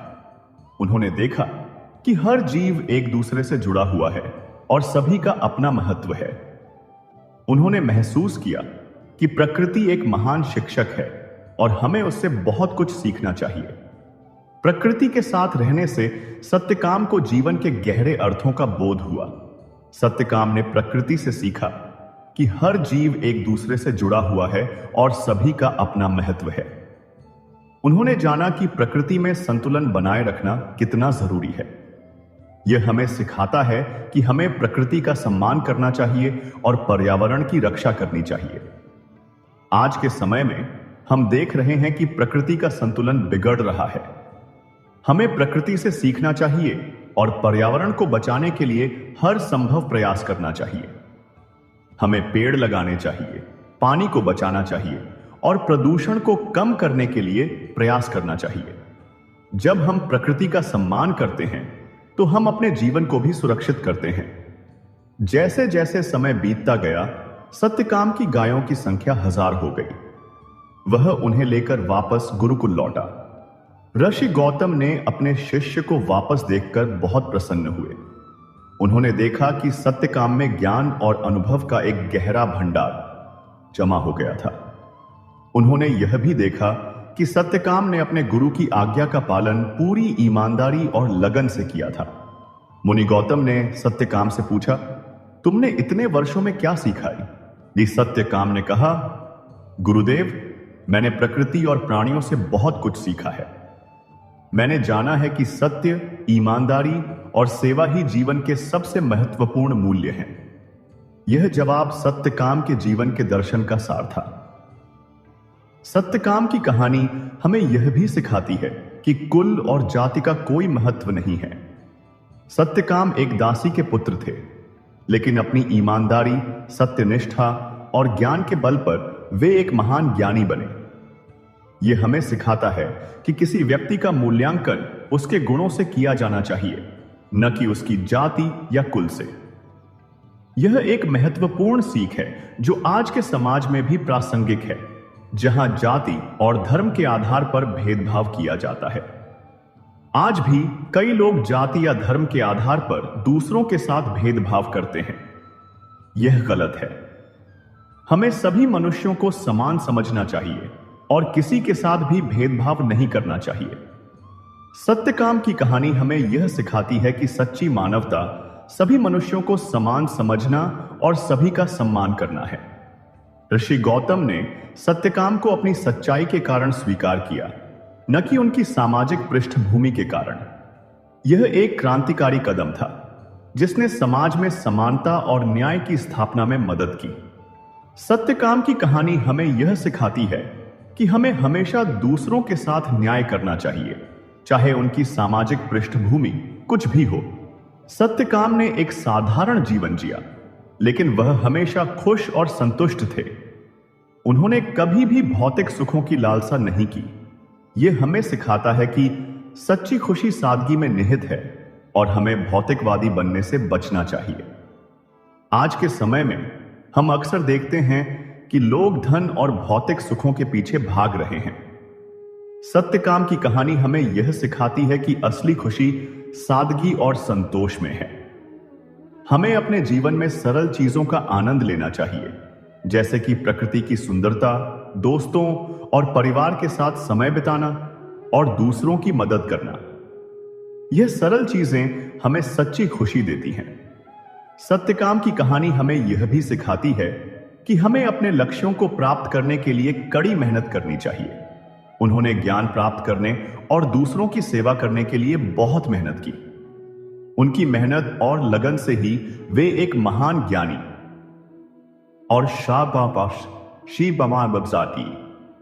उन्होंने देखा कि हर जीव एक दूसरे से जुड़ा हुआ है और सभी का अपना महत्व है। उन्होंने महसूस किया कि प्रकृति एक महान शिक्षक है और हमें उससे बहुत कुछ सीखना चाहिए। प्रकृति के साथ रहने से सत्यकाम को जीवन के गहरे अर्थों का बोध हुआ। सत्यकाम ने प्रकृति से सीखा कि हर जीव एक दूसरे से जुड़ा हुआ है और सभी का अपना महत्व है। उन्होंने जाना कि प्रकृति में संतुलन बनाए रखना कितना जरूरी है। यह हमें सिखाता है कि हमें प्रकृति का सम्मान करना चाहिए और पर्यावरण की रक्षा करनी चाहिए। आज के समय में हम देख रहे हैं कि प्रकृति का संतुलन बिगड़ रहा है। हमें प्रकृति से सीखना चाहिए और पर्यावरण को बचाने के लिए हर संभव प्रयास करना चाहिए। हमें पेड़ लगाने चाहिए, पानी को बचाना चाहिए और प्रदूषण को कम करने के लिए प्रयास करना चाहिए। जब हम प्रकृति का सम्मान करते हैं तो हम अपने जीवन को भी सुरक्षित करते हैं। जैसे जैसे समय बीतता गया, सत्यकाम की गायों की संख्या 1000 हो गई। वह उन्हें लेकर वापस गुरुकुल लौटा। ऋषि गौतम ने अपने शिष्य को वापस देखकर बहुत प्रसन्न हुए। उन्होंने देखा कि सत्यकाम में ज्ञान और अनुभव का एक गहरा भंडार जमा हो गया था। उन्होंने यह भी देखा कि सत्यकाम ने अपने गुरु की आज्ञा का पालन पूरी ईमानदारी और लगन से किया था। मुनि गौतम ने सत्यकाम से पूछा, तुमने इतने वर्षों में क्या सीखा? सत्यकाम ने कहा, गुरुदेव, मैंने प्रकृति और प्राणियों से बहुत कुछ सीखा है। मैंने जाना है कि सत्य, ईमानदारी और सेवा ही जीवन के सबसे महत्वपूर्ण मूल्य हैं। यह जवाब सत्यकाम के जीवन के दर्शन का सार था। सत्यकाम की कहानी हमें यह भी सिखाती है कि कुल और जाति का कोई महत्व नहीं है। सत्यकाम एक दासी के पुत्र थे, लेकिन अपनी ईमानदारी, सत्यनिष्ठा और ज्ञान के बल पर वे एक महान ज्ञानी बने। यह हमें सिखाता है कि किसी व्यक्ति का मूल्यांकन उसके गुणों से किया जाना चाहिए, न कि उसकी जाति या कुल से। यह एक महत्वपूर्ण सीख है जो आज के समाज में भी प्रासंगिक है, जहां जाति और धर्म के आधार पर भेदभाव किया जाता है। आज भी कई लोग जाति या धर्म के आधार पर दूसरों के साथ भेदभाव करते हैं। यह गलत है। हमें सभी मनुष्यों को समान समझना चाहिए और किसी के साथ भी भेदभाव नहीं करना चाहिए। सत्यकाम की कहानी हमें यह सिखाती है कि सच्ची मानवता सभी मनुष्यों को समान समझना और सभी का सम्मान करना है। ऋषि गौतम ने सत्यकाम को अपनी सच्चाई के कारण स्वीकार किया, न कि उनकी सामाजिक पृष्ठभूमि के कारण। यह एक क्रांतिकारी कदम था जिसने समाज में समानता और न्याय की स्थापना में मदद की। सत्यकाम की कहानी हमें यह सिखाती है कि हमें हमेशा दूसरों के साथ न्याय करना चाहिए, चाहे उनकी सामाजिक पृष्ठभूमि कुछ भी हो। सत्यकाम ने एक साधारण जीवन जिया, लेकिन वह हमेशा खुश और संतुष्ट थे। उन्होंने कभी भी भौतिक सुखों की लालसा नहीं की। यह हमें सिखाता है कि सच्ची खुशी सादगी में निहित है और हमें भौतिकवादी बनने से बचना चाहिए। आज के समय में हम अक्सर देखते हैं कि लोग धन और भौतिक सुखों के पीछे भाग रहे हैं। सत्यकाम की कहानी हमें यह सिखाती है कि असली खुशी सादगी और संतोष में है। हमें अपने जीवन में सरल चीजों का आनंद लेना चाहिए, जैसे कि प्रकृति की सुंदरता, दोस्तों और परिवार के साथ समय बिताना और दूसरों की मदद करना। यह सरल चीजें हमें सच्ची खुशी देती हैं। सत्यकाम की कहानी हमें यह भी सिखाती है कि हमें अपने लक्ष्यों को प्राप्त करने के लिए कड़ी मेहनत करनी चाहिए। उन्होंने ज्ञान प्राप्त करने और दूसरों की सेवा करने के लिए बहुत मेहनत की। उनकी मेहनत और लगन से ही वे एक महान ज्ञानी और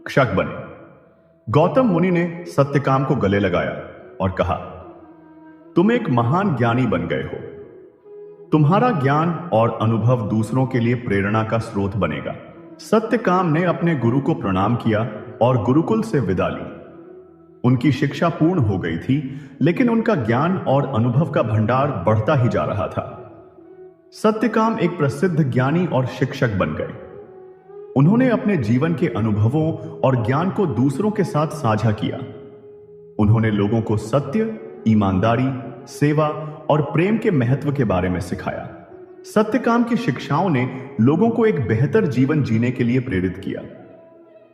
क्षक बने। गौतम मुनि ने सत्यकाम को गले लगाया और कहा, तुम एक महान ज्ञानी बन गए हो। तुम्हारा ज्ञान और अनुभव दूसरों के लिए प्रेरणा का स्रोत बनेगा। सत्यकाम ने अपने गुरु को प्रणाम किया और गुरुकुल से विदा ली। उनकी शिक्षा पूर्ण हो गई थी, लेकिन उनका ज्ञान और अनुभव का भंडार बढ़ता ही जा रहा था। सत्यकाम एक प्रसिद्ध ज्ञानी और शिक्षक बन गए। उन्होंने अपने जीवन के अनुभवों और ज्ञान को दूसरों के साथ साझा किया। उन्होंने लोगों को सत्य, ईमानदारी, सेवा और प्रेम के महत्व के बारे में सिखाया। सत्यकाम की शिक्षाओं ने लोगों को एक बेहतर जीवन जीने के लिए प्रेरित किया।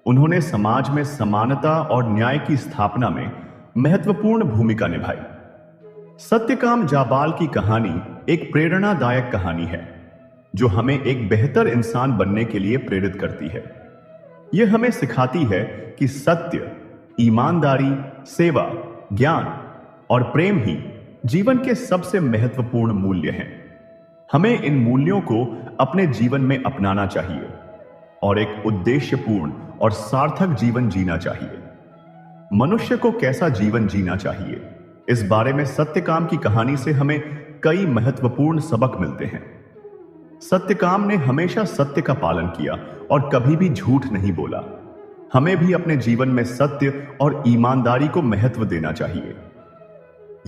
उन्होंने समाज में समानता और न्याय की स्थापना में महत्वपूर्ण भूमिका निभाई। सत्यकाम जाबाल की कहानी एक प्रेरणादायक कहानी है जो हमें एक बेहतर इंसान बनने के लिए प्रेरित करती है। यह हमें सिखाती है कि सत्य, ईमानदारी, सेवा, ज्ञान और प्रेम ही जीवन के सबसे महत्वपूर्ण मूल्य हैं। हमें इन मूल्यों को अपने जीवन में अपनाना चाहिए। और एक उद्देश्यपूर्ण और सार्थक जीवन जीना चाहिए। मनुष्य को कैसा जीवन जीना चाहिए, इस बारे में सत्यकाम की कहानी से हमें कई महत्वपूर्ण सबक मिलते हैं। सत्यकाम ने हमेशा सत्य का पालन किया और कभी भी झूठ नहीं बोला। हमें भी अपने जीवन में सत्य और ईमानदारी को महत्व देना चाहिए।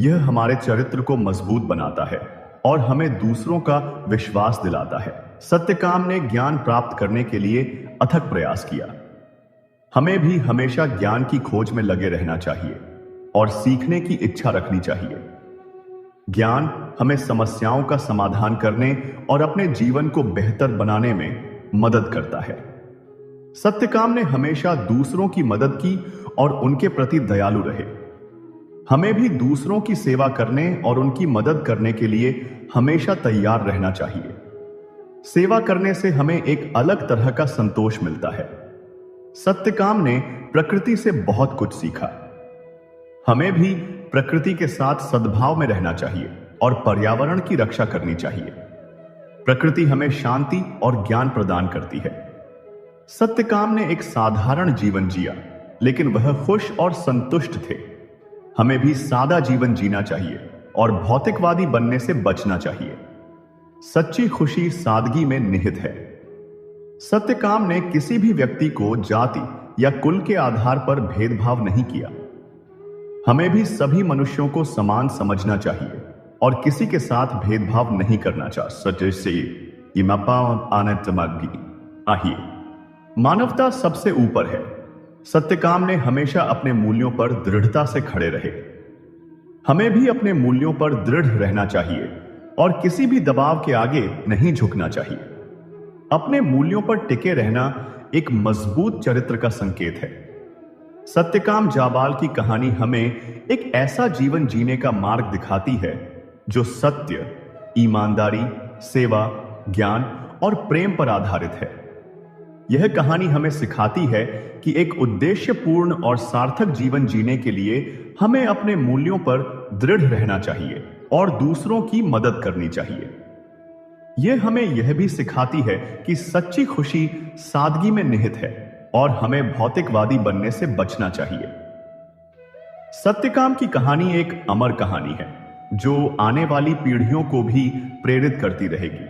यह हमारे चरित्र को मजबूत बनाता है और हमें दूसरों का विश्वास दिलाता है। सत्यकाम ने ज्ञान प्राप्त करने के लिए अथक प्रयास किया। हमें भी हमेशा ज्ञान की खोज में लगे रहना चाहिए और सीखने की इच्छा रखनी चाहिए। ज्ञान हमें समस्याओं का समाधान करने और अपने जीवन को बेहतर बनाने में मदद करता है। सत्यकाम ने हमेशा दूसरों की मदद की और उनके प्रति दयालु रहे। हमें भी दूसरों की सेवा करने और उनकी मदद करने के लिए हमेशा तैयार रहना चाहिए। सेवा करने से हमें एक अलग तरह का संतोष मिलता है। सत्यकाम ने प्रकृति से बहुत कुछ सीखा। हमें भी प्रकृति के साथ सद्भाव में रहना चाहिए और पर्यावरण की रक्षा करनी चाहिए। प्रकृति हमें शांति और ज्ञान प्रदान करती है। सत्यकाम ने एक साधारण जीवन जिया, लेकिन वह खुश और संतुष्ट थे। हमें भी सादा जीवन जीना चाहिए और भौतिकवादी बनने से बचना चाहिए। सच्ची खुशी सादगी में निहित है। सत्यकाम ने किसी भी व्यक्ति को जाति या कुल के आधार पर भेदभाव नहीं किया। हमें भी सभी मनुष्यों को समान समझना चाहिए और किसी के साथ भेदभाव नहीं करना चाहिए। मानवता सबसे ऊपर है। सत्यकाम ने हमेशा अपने मूल्यों पर दृढ़ता से खड़े रहे। हमें भी अपने मूल्यों पर दृढ़ रहना चाहिए और किसी भी दबाव के आगे नहीं झुकना चाहिए। अपने मूल्यों पर टिके रहना एक मजबूत चरित्र का संकेत है। सत्यकाम जाबाल की कहानी हमें एक ऐसा जीवन जीने का मार्ग दिखाती है जो सत्य, ईमानदारी, सेवा, ज्ञान और प्रेम पर आधारित है। यह कहानी हमें सिखाती है कि एक उद्देश्यपूर्ण और सार्थक जीवन जीने के लिए हमें अपने मूल्यों पर दृढ़ रहना चाहिए और दूसरों की मदद करनी चाहिए। यह हमें यह भी सिखाती है कि सच्ची खुशी सादगी में निहित है और हमें भौतिकवादी बनने से बचना चाहिए। सत्यकाम की कहानी एक अमर कहानी है जो आने वाली पीढ़ियों को भी प्रेरित करती रहेगी।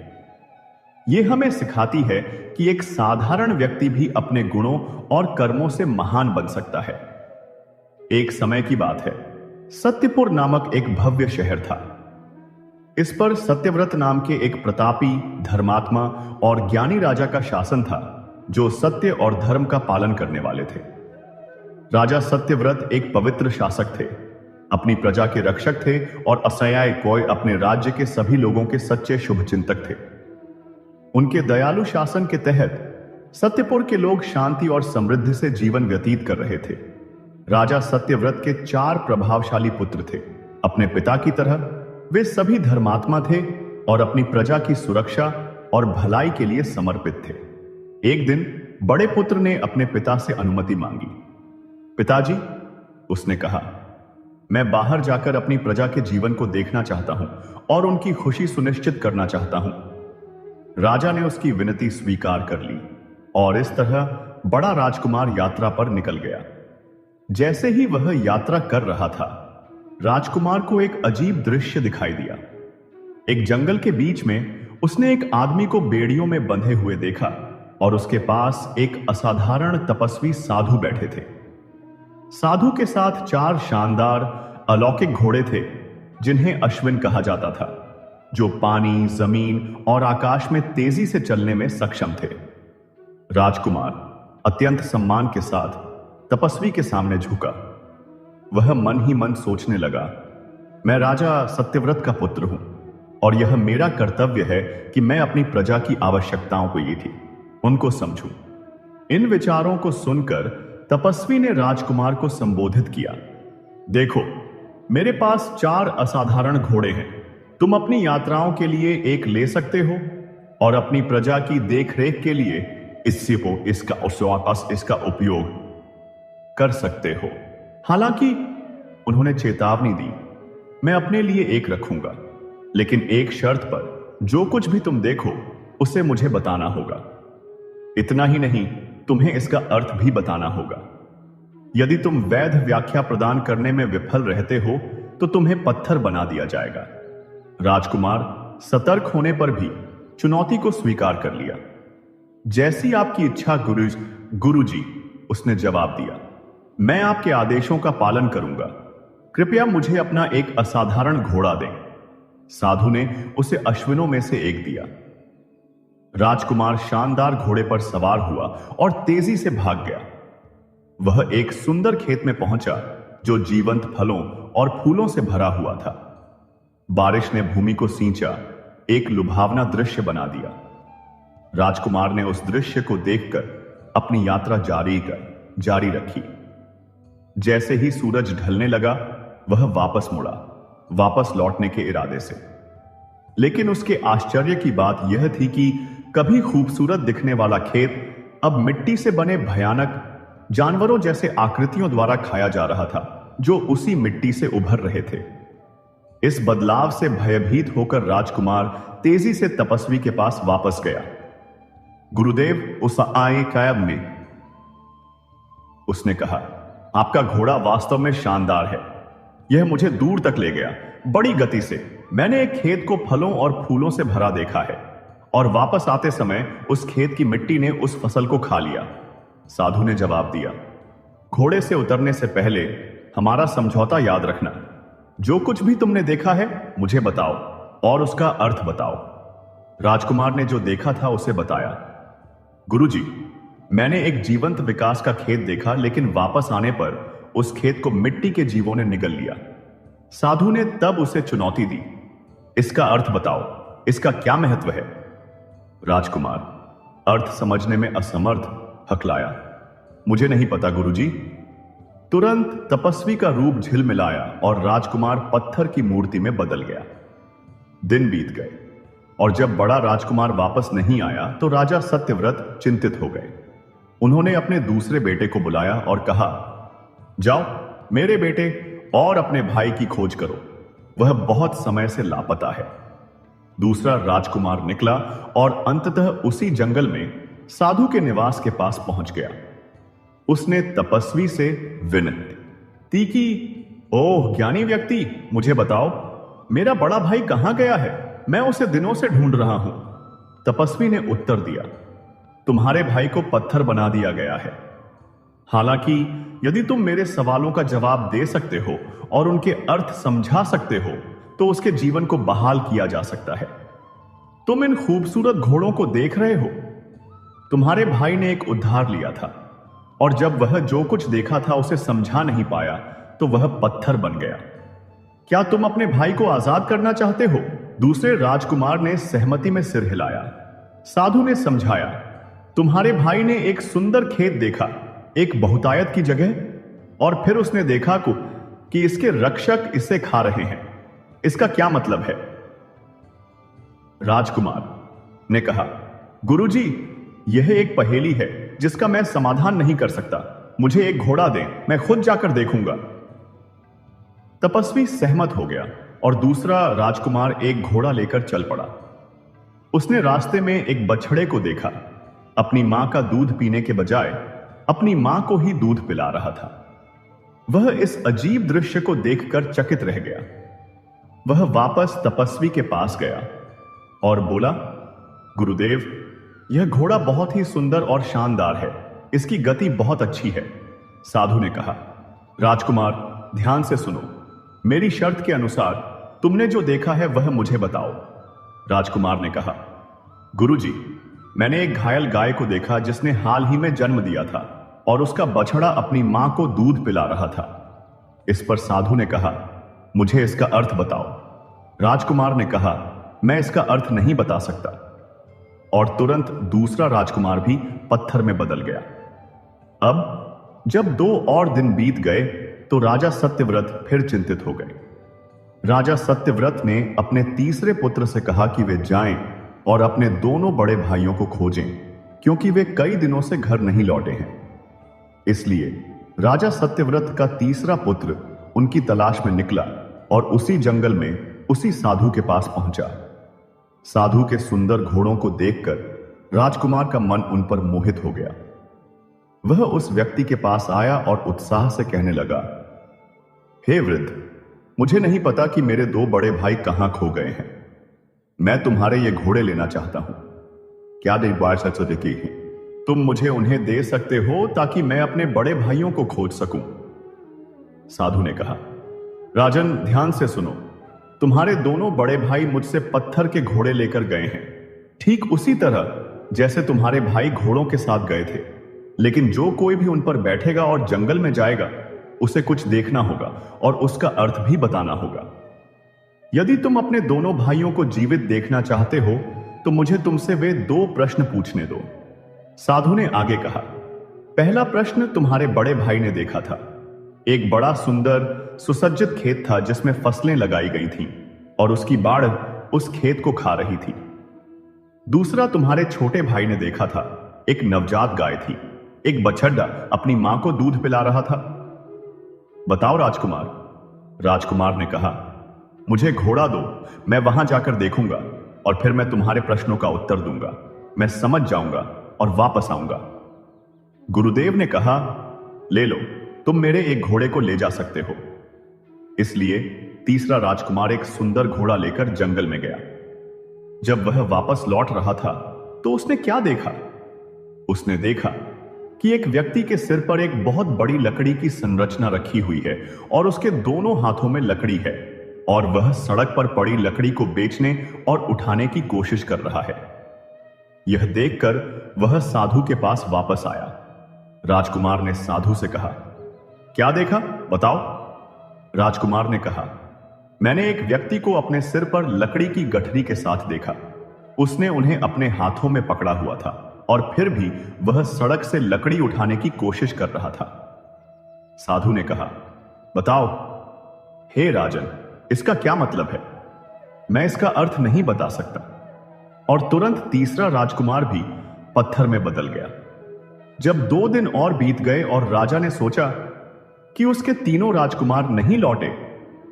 यह हमें सिखाती है कि एक साधारण व्यक्ति भी अपने गुणों और कर्मों से महान बन सकता है। एक समय की बात है, सत्यपुर नामक एक भव्य शहर था। इस पर सत्यव्रत नाम के एक प्रतापी, धर्मात्मा और ज्ञानी राजा का शासन था जो सत्य और धर्म का पालन करने वाले थे। राजा सत्यव्रत एक पवित्र शासक थे, अपनी प्रजा के रक्षक थे और असयाय कोय अपने राज्य के सभी लोगों के सच्चे शुभचिंतक थे। उनके दयालु शासन के तहत सत्यपुर के लोग शांति और समृद्धि से जीवन व्यतीत कर रहे थे। राजा सत्यव्रत के 4 प्रभावशाली पुत्र थे। अपने पिता की तरह वे सभी धर्मात्मा थे और अपनी प्रजा की सुरक्षा और भलाई के लिए समर्पित थे। एक दिन बड़े पुत्र ने अपने पिता से अनुमति मांगी। पिताजी, उसने कहा, मैं बाहर जाकर अपनी प्रजा के जीवन को देखना चाहता हूं और उनकी खुशी सुनिश्चित करना चाहता हूं। राजा ने उसकी विनती स्वीकार कर ली और इस तरह बड़ा राजकुमार यात्रा पर निकल गया। जैसे ही वह यात्रा कर रहा था, राजकुमार को एक अजीब दृश्य दिखाई दिया। एक जंगल के बीच में उसने एक आदमी को बेड़ियों में बंधे हुए देखा और उसके पास एक असाधारण तपस्वी साधु बैठे थे। साधु के साथ 4 शानदार अलौकिक घोड़े थे जिन्हें अश्विन कहा जाता था, जो पानी, जमीन और आकाश में तेजी से चलने में सक्षम थे। राजकुमार अत्यंत सम्मान के साथ तपस्वी के सामने झुका। वह मन ही मन सोचने लगा, मैं राजा सत्यव्रत का पुत्र हूं और यह मेरा कर्तव्य है कि मैं अपनी प्रजा की आवश्यकताओं को ये थी उनको समझूं। इन विचारों को सुनकर तपस्वी ने राजकुमार को संबोधित किया, देखो, मेरे पास 4 असाधारण घोड़े हैं। तुम अपनी यात्राओं के लिए एक ले सकते हो और अपनी प्रजा की देखरेख के लिए इसका उपयोग कर सकते हो। हालांकि उन्होंने चेतावनी दी, मैं अपने लिए एक रखूंगा, लेकिन एक शर्त पर, जो कुछ भी तुम देखो उसे मुझे बताना होगा। इतना ही नहीं, तुम्हें इसका अर्थ भी बताना होगा। यदि तुम वैध व्याख्या प्रदान करने में विफल रहते हो तो तुम्हें पत्थर बना दिया जाएगा। राजकुमार सतर्क होने पर भी चुनौती को स्वीकार कर लिया। जैसी आपकी इच्छा गुरुजी, उसने जवाब दिया। मैं आपके आदेशों का पालन करूंगा। कृपया मुझे अपना एक असाधारण घोड़ा दें। साधु ने उसे अश्विनों में से एक दिया। राजकुमार शानदार घोड़े पर सवार हुआ और तेजी से भाग गया। वह एक सुंदर खेत में पहुंचा जो जीवंत फलों और फूलों से भरा हुआ था। बारिश ने भूमि को सींचा, एक लुभावना दृश्य बना दिया। राजकुमार ने उस दृश्य को देखकर अपनी यात्रा जारी रखी। जैसे ही सूरज ढलने लगा, वह वापस मुड़ा, वापस लौटने के इरादे से। लेकिन उसके आश्चर्य की बात यह थी कि कभी खूबसूरत दिखने वाला खेत अब मिट्टी से बने भयानक जानवरों जैसे आकृतियों द्वारा खाया जा रहा था, जो उसी मिट्टी से उभर रहे थे। इस बदलाव से भयभीत होकर राजकुमार तेजी से तपस्वी के पास वापस गया। गुरुदेव, उस आए कायब में, उसने कहा, आपका घोड़ा वास्तव में शानदार है। यह मुझे दूर तक ले गया, बड़ी गति से। मैंने एक खेत को फलों और फूलों से भरा देखा है, और वापस आते समय उस खेत की मिट्टी ने उस फसल को खा लिया। साधु ने जवाब दिया, घोड़े से उतरने से पहले हमारा समझौता याद रखना। जो कुछ भी तुमने देखा है मुझे बताओ और उसका अर्थ बताओ। राजकुमार ने जो देखा था उसे बताया। गुरुजी, मैंने एक जीवंत विकास का खेत देखा, लेकिन वापस आने पर उस खेत को मिट्टी के जीवों ने निगल लिया। साधु ने तब उसे चुनौती दी, इसका अर्थ बताओ, इसका क्या महत्व है? राजकुमार अर्थ समझने में असमर्थ हकलाया, मुझे नहीं पता गुरुजी। तुरंत तपस्वी का रूप झिलमिलाया और राजकुमार पत्थर की मूर्ति में बदल गया। दिन बीत गए और जब बड़ा राजकुमार वापस नहीं आया तो राजा सत्यव्रत चिंतित हो गए। उन्होंने अपने दूसरे बेटे को बुलाया और कहा, जाओ मेरे बेटे और अपने भाई की खोज करो, वह बहुत समय से लापता है। दूसरा राजकुमार निकला और अंततः उसी जंगल में साधु के निवास के पास पहुंच गया। उसने तपस्वी से विनती की, ओह ज्ञानी व्यक्ति, मुझे बताओ मेरा बड़ा भाई कहां गया है? मैं उसे दिनों से ढूंढ रहा हूं। तपस्वी ने उत्तर दिया, तुम्हारे भाई को पत्थर बना दिया गया है। हालांकि यदि तुम मेरे सवालों का जवाब दे सकते हो और उनके अर्थ समझा सकते हो तो उसके जीवन को बहाल किया जा सकता है। तुम इन खूबसूरत घोड़ों को देख रहे हो? तुम्हारे भाई ने एक उद्धार लिया था, और जब वह जो कुछ देखा था उसे समझा नहीं पाया तो वह पत्थर बन गया। क्या तुम अपने भाई को आजाद करना चाहते हो? दूसरे राजकुमार ने सहमति में सिर हिलाया। साधु ने समझाया, तुम्हारे भाई ने एक सुंदर खेत देखा, एक बहुतायत की जगह, और फिर उसने देखा कि इसके रक्षक इसे खा रहे हैं। इसका क्या मतलब है? राजकुमार ने कहा, गुरुजी, यह एक पहेली है जिसका मैं समाधान नहीं कर सकता। मुझे एक घोड़ा दें, मैं खुद जाकर देखूंगा। तपस्वी सहमत हो गया और दूसरा राजकुमार एक घोड़ा लेकर चल पड़ा। उसने रास्ते में एक बछड़े को देखा, अपनी मां का दूध पीने के बजाय अपनी मां को ही दूध पिला रहा था। वह इस अजीब दृश्य को देखकर चकित रह गया। वह वापस तपस्वी के पास गया और बोला, गुरुदेव, यह घोड़ा बहुत ही सुंदर और शानदार है, इसकी गति बहुत अच्छी है। साधु ने कहा, राजकुमार ध्यान से सुनो, मेरी शर्त के अनुसार तुमने जो देखा है वह मुझे बताओ। राजकुमार ने कहा, गुरुजी, मैंने एक घायल गाय को देखा जिसने हाल ही में जन्म दिया था और उसका बछड़ा अपनी मां को दूध पिला रहा था। इस पर साधु ने कहा, मुझे इसका अर्थ बताओ। राजकुमार ने कहा, मैं इसका अर्थ नहीं बता सकता। और तुरंत दूसरा राजकुमार भी पत्थर में बदल गया। अब जब 2 और दिन बीत गए तो राजा सत्यव्रत फिर चिंतित हो गए। राजा सत्यव्रत ने अपने तीसरे पुत्र से कहा कि वे जाएं और अपने दोनों बड़े भाइयों को खोजें, क्योंकि वे कई दिनों से घर नहीं लौटे हैं। इसलिए राजा सत्यव्रत का तीसरा पुत्र उनकी तलाश में निकला और उसी जंगल में उसी साधु के पास पहुंचा। साधु के सुंदर घोड़ों को देखकर राजकुमार का मन उन पर मोहित हो गया। वह उस व्यक्ति के पास आया और उत्साह से कहने लगा, हे वृद्ध, मुझे नहीं पता कि मेरे दो बड़े भाई कहां खो गए हैं। मैं तुम्हारे ये घोड़े लेना चाहता हूं। क्या बार सच तुम मुझे उन्हें दे सकते हो ताकि मैं अपने बड़े भाइयों को खोज सकूं? साधु ने कहा, राजन ध्यान से सुनो, तुम्हारे दोनों बड़े भाई मुझसे पत्थर के घोड़े लेकर गए हैं, ठीक उसी तरह जैसे तुम्हारे भाई घोड़ों के साथ गए थे। लेकिन जो कोई भी उन पर बैठेगा और जंगल में जाएगा, उसे कुछ देखना होगा और उसका अर्थ भी बताना होगा। यदि तुम अपने दोनों भाइयों को जीवित देखना चाहते हो तो मुझे तुमसे वे दो प्रश्न पूछने दो। साधु ने आगे कहा, पहला प्रश्न तुम्हारे बड़े भाई ने देखा था। एक बड़ा सुंदर सुसज्जित खेत था जिसमें फसलें लगाई गई थीं और उसकी बाढ़ उस खेत को खा रही थी। दूसरा तुम्हारे छोटे भाई ने देखा था, एक नवजात गाय थी, एक बछड़ा अपनी मां को दूध पिला रहा था। बताओ राजकुमार। राजकुमार ने कहा, मुझे घोड़ा दो, मैं वहां जाकर देखूंगा और फिर मैं तुम्हारे प्रश्नों का उत्तर दूंगा। मैं समझ जाऊंगा और वापस आऊंगा। गुरुदेव ने कहा, ले लो, तुम मेरे एक घोड़े को ले जा सकते हो। इसलिए तीसरा राजकुमार एक सुंदर घोड़ा लेकर जंगल में गया। जब वह वापस लौट रहा था तो उसने क्या देखा? उसने देखा कि एक व्यक्ति के सिर पर एक बहुत बड़ी लकड़ी की संरचना रखी हुई है और उसके दोनों हाथों में लकड़ी है और वह सड़क पर पड़ी लकड़ी को बेचने और उठाने की कोशिश कर रहा है। यह देखकर वह साधु के पास वापस आया। राजकुमार ने साधु से कहा, क्या देखा, बताओ। राजकुमार ने कहा, मैंने एक व्यक्ति को अपने सिर पर लकड़ी की गठरी के साथ देखा। उसने उन्हें अपने हाथों में पकड़ा हुआ था और फिर भी वह सड़क से लकड़ी उठाने की कोशिश कर रहा था। साधु ने कहा, बताओ। हे राजन, इसका क्या मतलब है? मैं इसका अर्थ नहीं बता सकता। और तुरंत तीसरा राजकुमार भी पत्थर में बदल गया। जब 2 दिन और बीत गए और राजा ने सोचा कि उसके तीनों राजकुमार नहीं लौटे,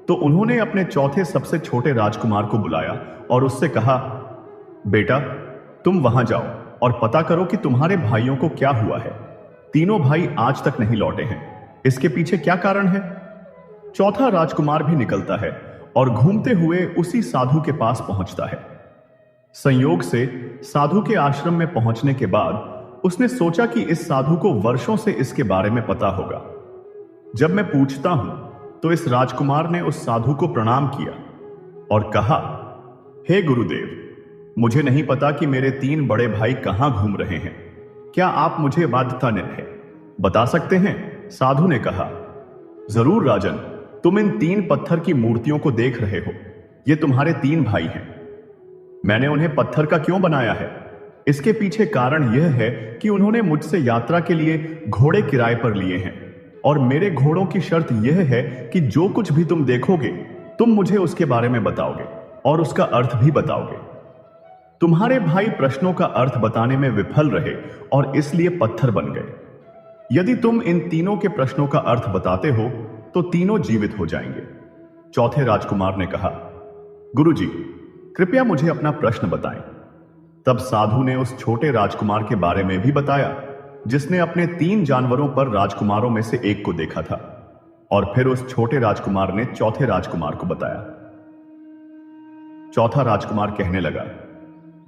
तो उन्होंने अपने चौथे सबसे छोटे राजकुमार को बुलाया और उससे कहा, बेटा, तुम वहां जाओ और पता करो कि तुम्हारे भाइयों को क्या हुआ है। तीनों भाई आज तक नहीं लौटे हैं। इसके पीछे क्या कारण है? चौथा राजकुमार भी निकलता है और घूमते हुए उसी साधु के पास पहुंचता है। संयोग से साधु के आश्रम में पहुंचने के बाद उसने सोचा कि इस साधु को वर्षों से इसके बारे में पता होगा। जब मैं पूछता हूं तो इस राजकुमार ने उस साधु को प्रणाम किया और कहा, हे गुरुदेव, मुझे नहीं पता कि मेरे 3 बड़े भाई कहां घूम रहे हैं। क्या आप मुझे बाध्यता है बता सकते हैं? साधु ने कहा, जरूर राजन, तुम इन 3 पत्थर की मूर्तियों को देख रहे हो। ये तुम्हारे 3 भाई हैं। मैंने उन्हें पत्थर का क्यों बनाया है? इसके पीछे कारण यह है कि उन्होंने मुझसे यात्रा के लिए घोड़े किराए पर लिए हैं और मेरे घोड़ों की शर्त यह है कि जो कुछ भी तुम देखोगे, तुम मुझे उसके बारे में बताओगे और उसका अर्थ भी बताओगे। तुम्हारे भाई प्रश्नों का अर्थ बताने में विफल रहे और इसलिए पत्थर बन गए। यदि तुम इन तीनों के प्रश्नों का अर्थ बताते हो तो तीनों जीवित हो जाएंगे। चौथे राजकुमार ने कहा, गुरुजी, कृपया मुझे अपना प्रश्न बताएं। तब साधु ने उस छोटे राजकुमार के बारे में भी बताया जिसने अपने 3 जानवरों पर राजकुमारों में से एक को देखा था। और फिर उस छोटे राजकुमार ने चौथे राजकुमार को बताया। चौथा राजकुमार कहने लगा,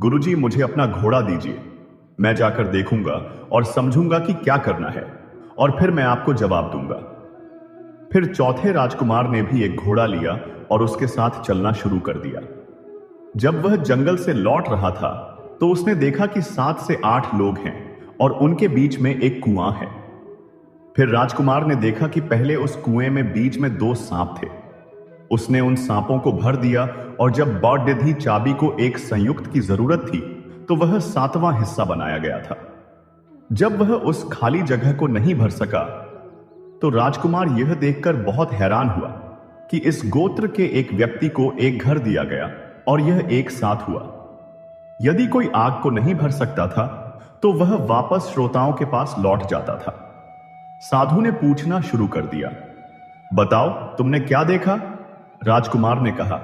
गुरुजी, मुझे अपना घोड़ा दीजिए। मैं जाकर देखूंगा और समझूंगा कि क्या करना है और फिर मैं आपको जवाब दूंगा। फिर चौथे राजकुमार ने भी एक घोड़ा लिया और उसके साथ चलना शुरू कर दिया। जब वह जंगल से लौट रहा था तो उसने देखा कि 7 से 8 लोग हैं और उनके बीच में एक कुआं है। फिर राजकुमार ने देखा कि पहले उस कुएं में बीच में 2 सांप थे। उसने उन सांपों को भर दिया और जब बौद्धिधि चाबी को एक संयुक्त की जरूरत थी तो वह 7वां हिस्सा बनाया गया था। जब वह उस खाली जगह को नहीं भर सका तो राजकुमार यह देखकर बहुत हैरान हुआ कि इस गोत्र के एक व्यक्ति को एक घर दिया गया और यह एक साथ हुआ। यदि कोई आग को नहीं भर सकता था तो वह वापस श्रोताओं के पास लौट जाता था। साधु ने पूछना शुरू कर दिया, बताओ, तुमने क्या देखा? राजकुमार ने कहा,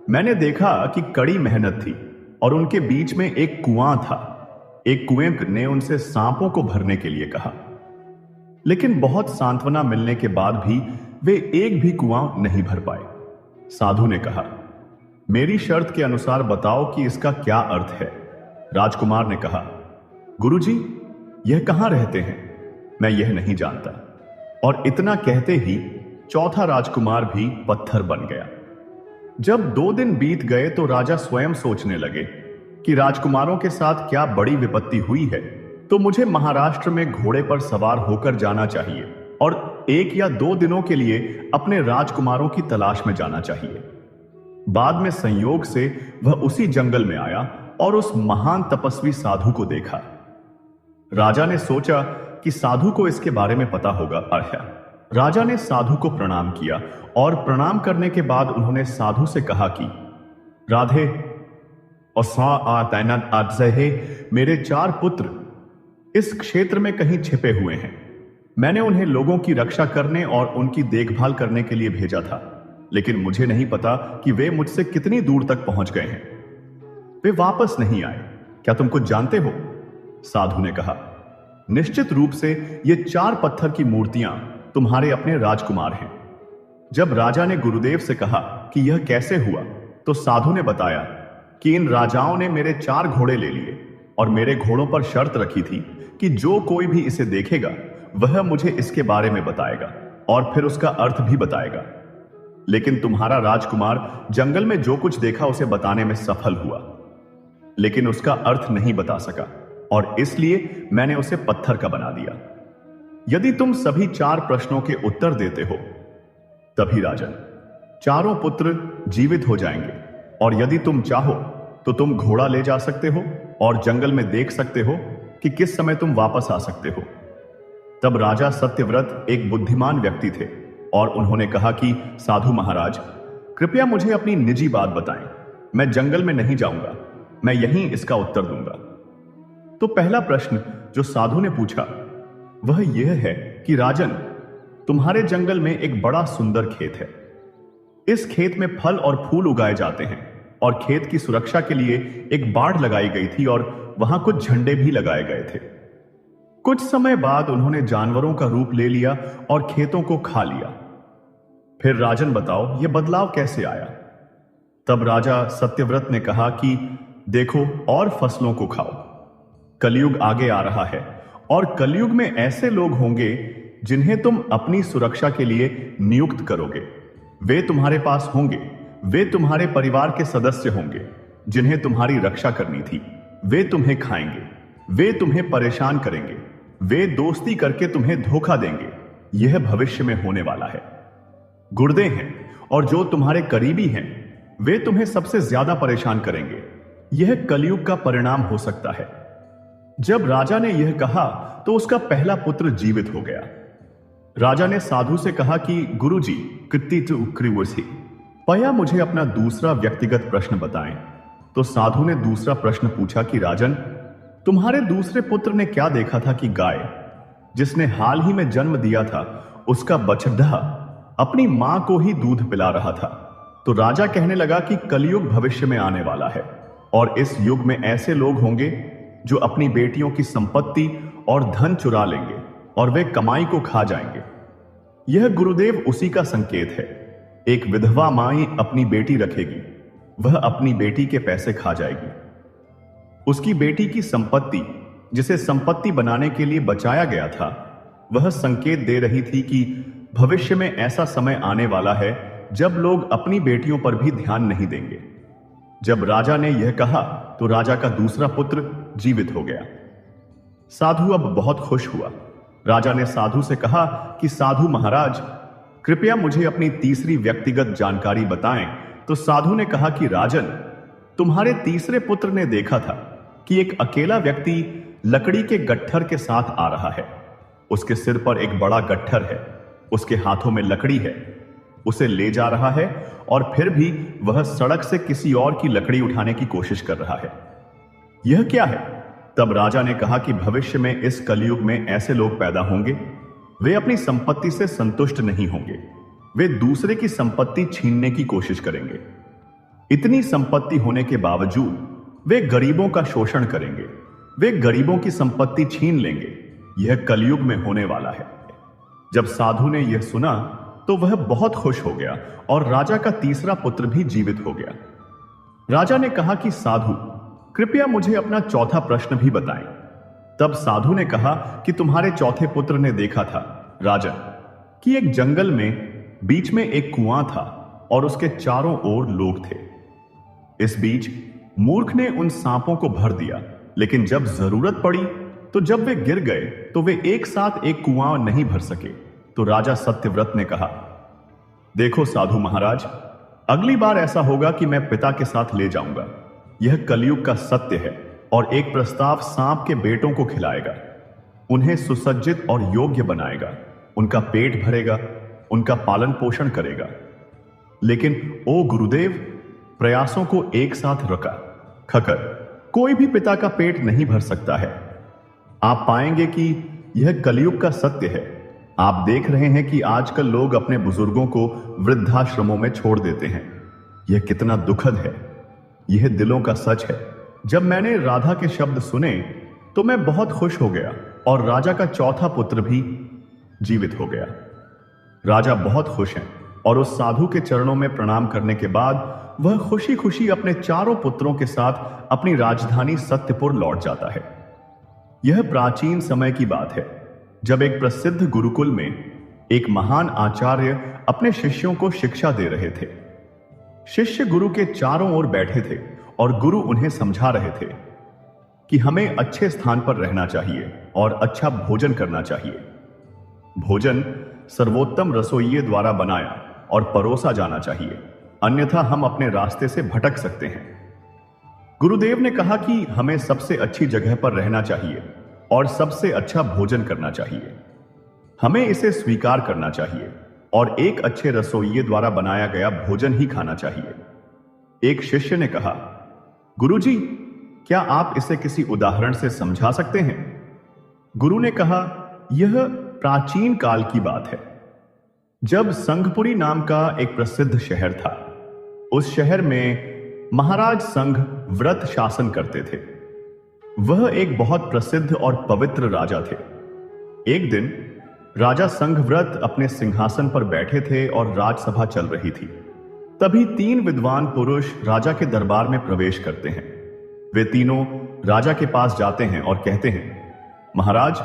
मैंने देखा कि कड़ी मेहनत थी और उनके बीच में एक कुआं था। एक कुएं ने उनसे सांपों को भरने के लिए कहा, लेकिन बहुत सांत्वना मिलने के बाद भी वे एक भी कुआं नहीं भर पाए। साधु ने कहा, मेरी शर्त के अनुसार बताओ कि इसका क्या अर्थ है। राजकुमार ने कहा, गुरुजी, यह कहां रहते हैं? मैं यह नहीं जानता। और इतना कहते ही चौथा राजकुमार भी पत्थर बन गया। जब 2 दिन बीत गए तो राजा स्वयं सोचने लगे कि राजकुमारों के साथ क्या बड़ी विपत्ति हुई है, तो मुझे महाराष्ट्र में घोड़े पर सवार होकर जाना चाहिए और 1 या 2 दिनों के लिए अपने राजकुमारों की तलाश में जाना चाहिए। बाद में संयोग से वह उसी जंगल में आया और उस महान तपस्वी साधु को देखा। राजा ने सोचा कि साधु को इसके बारे में पता होगा। राजा ने साधु को प्रणाम किया और प्रणाम करने के बाद उन्होंने साधु से कहा कि राधे मेरे 4 पुत्र इस क्षेत्र में कहीं छिपे हुए हैं। मैंने उन्हें लोगों की रक्षा करने और उनकी देखभाल करने के लिए भेजा था, लेकिन मुझे नहीं पता कि वे मुझसे कितनी दूर तक पहुंच गए हैं। वे वापस नहीं आए। क्या तुम कुछ जानते हो? साधु ने कहा, निश्चित रूप से ये 4 पत्थर की मूर्तियां तुम्हारे अपने राजकुमार हैं। जब राजा ने गुरुदेव से कहा कि यह कैसे हुआ, तो साधु ने बताया कि इन राजाओं ने मेरे 4 घोड़े ले लिए और मेरे घोड़ों पर शर्त रखी थी कि जो कोई भी इसे देखेगा वह मुझे इसके बारे में बताएगा और फिर उसका अर्थ भी बताएगा। लेकिन तुम्हारा राजकुमार जंगल में जो कुछ देखा उसे बताने में सफल हुआ, लेकिन उसका अर्थ नहीं बता सका और इसलिए मैंने उसे पत्थर का बना दिया। यदि तुम सभी 4 प्रश्नों के उत्तर देते हो, तभी राजन, चारों पुत्र जीवित हो जाएंगे और यदि तुम चाहो तो तुम घोड़ा ले जा सकते हो और जंगल में देख सकते हो कि किस समय तुम वापस आ सकते हो। तब राजा सत्यव्रत एक बुद्धिमान व्यक्ति थे और उन्होंने कहा कि साधु महाराज, कृपया मुझे अपनी निजी बात बताएं। मैं जंगल में नहीं जाऊंगा, मैं यहीं इसका उत्तर दूंगा। तो पहला प्रश्न जो साधु ने पूछा वह यह है कि राजन, तुम्हारे जंगल में एक बड़ा सुंदर खेत है। इस खेत में फल और फूल उगाए जाते हैं और खेत की सुरक्षा के लिए एक बाड़ लगाई गई थी और वहां कुछ झंडे भी लगाए गए थे। कुछ समय बाद उन्होंने जानवरों का रूप ले लिया और खेतों को खा लिया। फिर राजन बताओ, यह बदलाव कैसे आया? तब राजा सत्यव्रत ने कहा कि देखो और फसलों को खाओ। कलयुग आगे आ रहा है और कलयुग में ऐसे लोग होंगे जिन्हें तुम अपनी सुरक्षा के लिए नियुक्त करोगे। वे तुम्हारे पास होंगे, वे तुम्हारे परिवार के सदस्य होंगे जिन्हें तुम्हारी रक्षा करनी थी। वे तुम्हें खाएंगे, वे तुम्हें परेशान करेंगे, वे दोस्ती करके तुम्हें धोखा देंगे। यह भविष्य में होने वाला है। गुर्दे हैं और जो तुम्हारे करीबी हैं वे तुम्हें सबसे ज्यादा परेशान करेंगे। यह कलयुग का परिणाम हो सकता है। जब राजा ने यह कहा तो उसका पहला पुत्र जीवित हो गया। राजा ने साधु से कहा कि गुरुजी, पया मुझे अपना दूसरा व्यक्तिगत प्रश्न बताएं। तो साधु ने दूसरा प्रश्न पूछा कि राजन, तुम्हारे दूसरे पुत्र ने क्या देखा था कि गाय जिसने हाल ही में जन्म दिया था उसका बछड़ा अपनी मां को ही दूध पिला रहा था। तो राजा कहने लगा कि कलयुग भविष्य में आने वाला है और इस युग में ऐसे लोग होंगे जो अपनी बेटियों की संपत्ति और धन चुरा लेंगे और वे कमाई को खा जाएंगे। यह गुरुदेव उसी का संकेत है। एक विधवा मां अपनी बेटी रखेगी, वह अपनी बेटी के पैसे खा जाएगी। उसकी बेटी की संपत्ति, जिसे संपत्ति बनाने के लिए बचाया गया था, वह संकेत दे रही थी कि भविष्य में ऐसा समय आने वाला है जब लोग अपनी बेटियों पर भी ध्यान नहीं देंगे। जब राजा ने यह कहा तो राजा का दूसरा पुत्र जीवित हो गया। साधु अब बहुत खुश हुआ। राजा ने साधु से कहा कि साधु महाराज, कृपया मुझे अपनी तीसरी व्यक्तिगत जानकारी बताएं। तो साधु ने कहा कि राजन, तुम्हारे तीसरे पुत्र ने देखा था कि एक अकेला व्यक्ति लकड़ी के गट्ठर के साथ आ रहा है। उसके सिर पर एक बड़ा गट्ठर है, उसके हाथों में लकड़ी है, उसे ले जा रहा है और फिर भी वह सड़क से किसी और की लकड़ी उठाने की कोशिश कर रहा है। यह क्या है? तब राजा ने कहा कि भविष्य में इस कलयुग में ऐसे लोग पैदा होंगे, वे अपनी संपत्ति से संतुष्ट नहीं होंगे, वे दूसरे की संपत्ति छीनने की कोशिश करेंगे। इतनी संपत्ति होने के बावजूद वे गरीबों का शोषण करेंगे, वे गरीबों की संपत्ति छीन लेंगे। यह कलयुग में होने वाला है। जब साधु ने यह सुना तो वह बहुत खुश हो गया और राजा का तीसरा पुत्र भी जीवित हो गया। राजा ने कहा कि साधु, कृपया मुझे अपना चौथा प्रश्न भी बताएं। तब साधु ने कहा कि तुम्हारे चौथे पुत्र ने देखा था राजन कि एक जंगल में बीच में एक कुआं था और उसके चारों ओर लोग थे। इस बीच मूर्ख ने उन सांपों को भर दिया, लेकिन जब जरूरत पड़ी तो जब वे गिर गए तो वे एक साथ एक कुआं नहीं भर सके। तो राजा सत्यव्रत ने कहा, देखो साधु महाराज, अगली बार ऐसा होगा कि मैं पिता के साथ ले जाऊंगा। यह कलयुग का सत्य है और एक प्रस्ताव सांप के बेटों को खिलाएगा, उन्हें सुसज्जित और योग्य बनाएगा, उनका पेट भरेगा, उनका पालन पोषण करेगा। लेकिन ओ गुरुदेव, प्रयासों को एक साथ रखा खकर कोई भी पिता का पेट नहीं भर सकता है। आप पाएंगे कि यह कलयुग का सत्य है। आप देख रहे हैं कि आजकल लोग अपने बुजुर्गों को वृद्धाश्रमों में छोड़ देते हैं। यह कितना दुखद है। यह दिलों का सच है। जब मैंने राधा के शब्द सुने तो मैं बहुत खुश हो गया और राजा का चौथा पुत्र भी जीवित हो गया। राजा बहुत खुश हैं और उस साधु के चरणों में प्रणाम करने के बाद वह खुशी खुशी अपने चारों पुत्रों के साथ अपनी राजधानी सत्यपुर लौट जाता है। यह प्राचीन समय की बात है, जब एक प्रसिद्ध गुरुकुल में एक महान आचार्य अपने शिष्यों को शिक्षा दे रहे थे। शिष्य गुरु के चारों ओर बैठे थे और गुरु उन्हें समझा रहे थे कि हमें अच्छे स्थान पर रहना चाहिए और अच्छा भोजन करना चाहिए। भोजन सर्वोत्तम रसोइये द्वारा बनाया और परोसा जाना चाहिए, अन्यथा हम अपने रास्ते से भटक सकते हैं। गुरुदेव ने कहा कि हमें सबसे अच्छी जगह पर रहना चाहिए और सबसे अच्छा भोजन करना चाहिए। हमें इसे स्वीकार करना चाहिए और एक अच्छे रसोइये द्वारा बनाया गया भोजन ही खाना चाहिए। एक शिष्य ने कहा, गुरुजी, क्या आप इसे किसी उदाहरण से समझा सकते हैं? गुरु ने कहा, यह प्राचीन काल की बात है, जब संघपुरी नाम का एक प्रसिद्ध शहर था। उस शहर में महाराज संघ व्रत शासन करते थे। वह एक बहुत प्रसिद्ध और पवित्र राजा थे। एक दिन राजा संघव्रत अपने सिंहासन पर बैठे थे और राजसभा चल रही थी। तभी 3 विद्वान पुरुष राजा के दरबार में प्रवेश करते हैं। वे तीनों राजा के पास जाते हैं और कहते हैं, महाराज,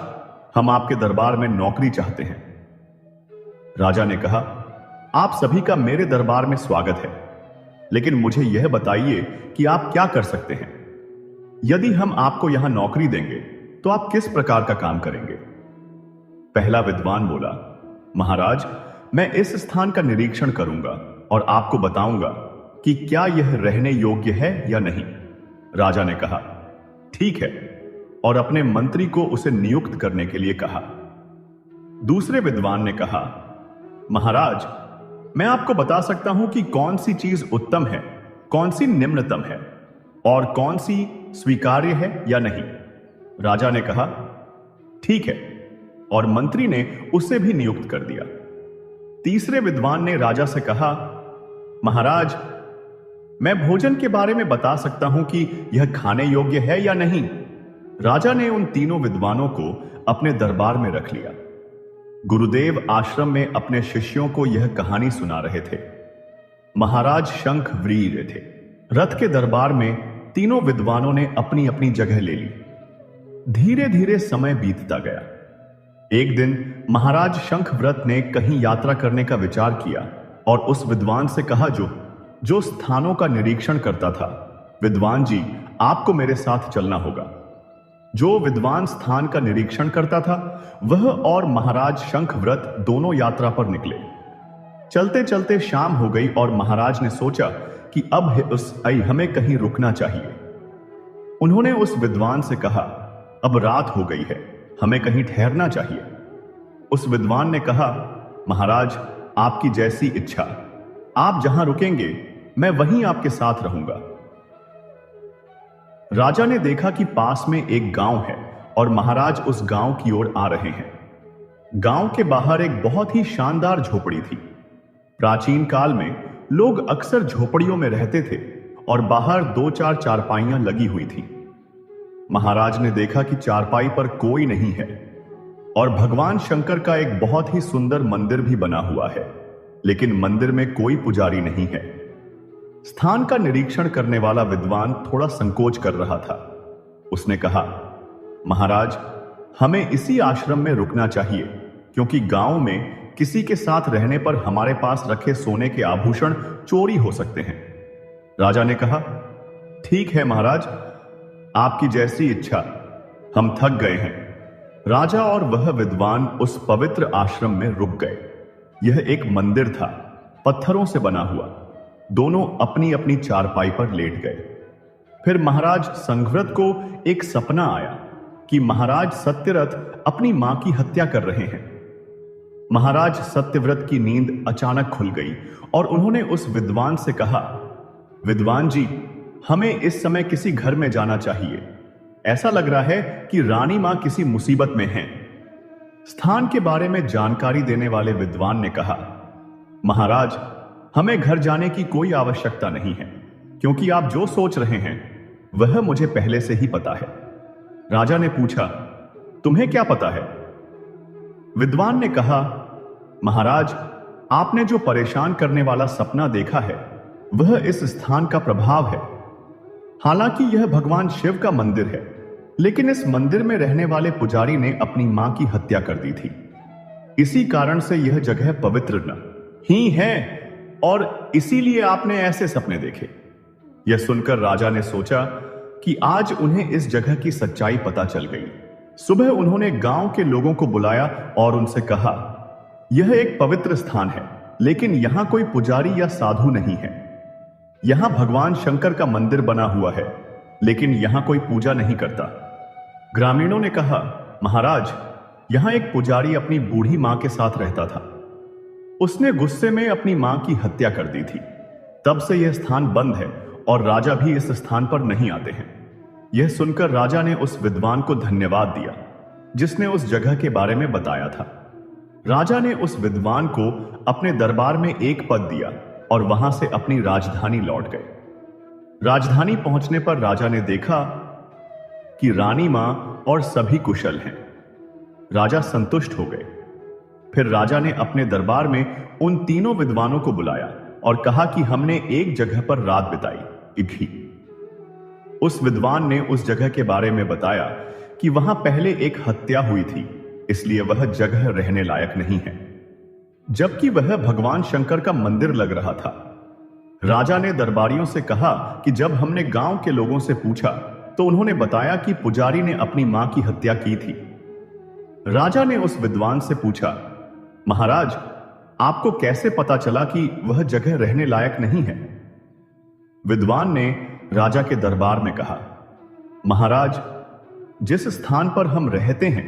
हम आपके दरबार में नौकरी चाहते हैं। राजा ने कहा, आप सभी का मेरे दरबार में स्वागत है, लेकिन मुझे यह बताइए कि आप क्या कर सकते हैं। यदि हम आपको यहां नौकरी देंगे तो आप किस प्रकार का काम करेंगे? पहला विद्वान बोला, महाराज, मैं इस स्थान का निरीक्षण करूंगा और आपको बताऊंगा कि क्या यह रहने योग्य है या नहीं। राजा ने कहा, ठीक है, और अपने मंत्री को उसे नियुक्त करने के लिए कहा। दूसरे विद्वान ने कहा, महाराज, मैं आपको बता सकता हूं कि कौन सी चीज उत्तम है, कौन सी निम्नतम है और कौन सी स्वीकार्य है या नहीं। राजा ने कहा, ठीक है, और मंत्री ने उसे भी नियुक्त कर दिया। तीसरे विद्वान ने राजा से कहा, महाराज, मैं भोजन के बारे में बता सकता हूं कि यह खाने योग्य है या नहीं। राजा ने उन तीनों विद्वानों को अपने दरबार में रख लिया। गुरुदेव आश्रम में अपने शिष्यों को यह कहानी सुना रहे थे। महाराज शंख वीर थे। रथ के दरबार में तीनों विद्वानों ने अपनी अपनी जगह ले ली। धीरे धीरे समय बीतता गया। एक दिन महाराज शंखव्रत ने कहीं यात्रा करने का विचार किया और उस विद्वान से कहा जो स्थानों का निरीक्षण करता था, विद्वान जी, आपको मेरे साथ चलना होगा। जो विद्वान स्थान का निरीक्षण करता था वह और महाराज शंखव्रत दोनों यात्रा पर निकले। चलते चलते शाम हो गई और महाराज ने सोचा कि अब हमें कहीं रुकना चाहिए। उन्होंने उस विद्वान से कहा, अब रात हो गई है, हमें कहीं ठहरना चाहिए। उस विद्वान ने कहा, महाराज, आपकी जैसी इच्छा, आप जहां रुकेंगे मैं वहीं आपके साथ रहूंगा। राजा ने देखा कि पास में एक गांव है और महाराज उस गांव की ओर आ रहे हैं। गांव के बाहर एक बहुत ही शानदार झोपड़ी थी। प्राचीन काल में लोग अक्सर झोपड़ियों में रहते थे और बाहर 2-4 चारपाइयां लगी हुई थी। महाराज ने देखा कि चारपाई पर कोई नहीं है और भगवान शंकर का एक बहुत ही सुंदर मंदिर भी बना हुआ है, लेकिन मंदिर में कोई पुजारी नहीं है। स्थान का निरीक्षण करने वाला विद्वान थोड़ा संकोच कर रहा था। उसने कहा, महाराज, हमें इसी आश्रम में रुकना चाहिए, क्योंकि गांव में किसी के साथ रहने पर हमारे पास रखे सोने के आभूषण चोरी हो सकते हैं। राजा ने कहा, ठीक है महाराज, आपकी जैसी इच्छा, हम थक गए हैं। राजा और वह विद्वान उस पवित्र आश्रम में रुक गए। यह एक मंदिर था, पत्थरों से बना हुआ। दोनों अपनी अपनी चारपाई पर लेट गए। फिर महाराज संघव्रत को एक सपना आया कि महाराज सत्यव्रत अपनी मां की हत्या कर रहे हैं। महाराज सत्यव्रत की नींद अचानक खुल गई और उन्होंने उस विद्वान से कहा, विद्वान जी, हमें इस समय किसी घर में जाना चाहिए। ऐसा लग रहा है कि रानी मां किसी मुसीबत में हैं। स्थान के बारे में जानकारी देने वाले विद्वान ने कहा, महाराज, हमें घर जाने की कोई आवश्यकता नहीं है, क्योंकि आप जो सोच रहे हैं वह मुझे पहले से ही पता है। राजा ने पूछा, तुम्हें क्या पता है? विद्वान ने कहा, महाराज, आपने जो परेशान करने वाला सपना देखा है वह इस स्थान का प्रभाव है। हालांकि यह भगवान शिव का मंदिर है, लेकिन इस मंदिर में रहने वाले पुजारी ने अपनी मां की हत्या कर दी थी। इसी कारण से यह जगह पवित्र न ही है और इसीलिए आपने ऐसे सपने देखे। यह सुनकर राजा ने सोचा कि आज उन्हें इस जगह की सच्चाई पता चल गई। सुबह उन्होंने गांव के लोगों को बुलाया और उनसे कहा, यह एक पवित्र स्थान है, लेकिन यहां कोई पुजारी या साधु नहीं है। यहां भगवान शंकर का मंदिर बना हुआ है, लेकिन यहां कोई पूजा नहीं करता। ग्रामीणों ने कहा, महाराज, यहां एक पुजारी अपनी बूढ़ी मां के साथ रहता था। उसने गुस्से में अपनी मां की हत्या कर दी थी। तब से यह स्थान बंद है और राजा भी इस स्थान पर नहीं आते हैं। यह सुनकर राजा ने उस विद्वान को धन्यवाद दिया जिसने उस जगह के बारे में बताया था। राजा ने उस विद्वान को अपने दरबार में एक पद दिया और वहां से अपनी राजधानी लौट गए। राजधानी पहुंचने पर राजा ने देखा कि रानी मां और सभी कुशल हैं। राजा संतुष्ट हो गए। फिर राजा ने अपने दरबार में उन तीनों विद्वानों को बुलाया और कहा कि हमने एक जगह पर रात बिताई थी। उस विद्वान ने उस जगह के बारे में बताया कि वहां पहले एक हत्या हुई थी, इसलिए वह जगह रहने लायक नहीं है, जबकि वह भगवान शंकर का मंदिर लग रहा था। राजा ने दरबारियों से कहा कि जब हमने गांव के लोगों से पूछा तो उन्होंने बताया कि पुजारी ने अपनी मां की हत्या की थी। राजा ने उस विद्वान से पूछा, महाराज, आपको कैसे पता चला कि वह जगह रहने लायक नहीं है? विद्वान ने राजा के दरबार में कहा, महाराज, जिस स्थान पर हम रहते हैं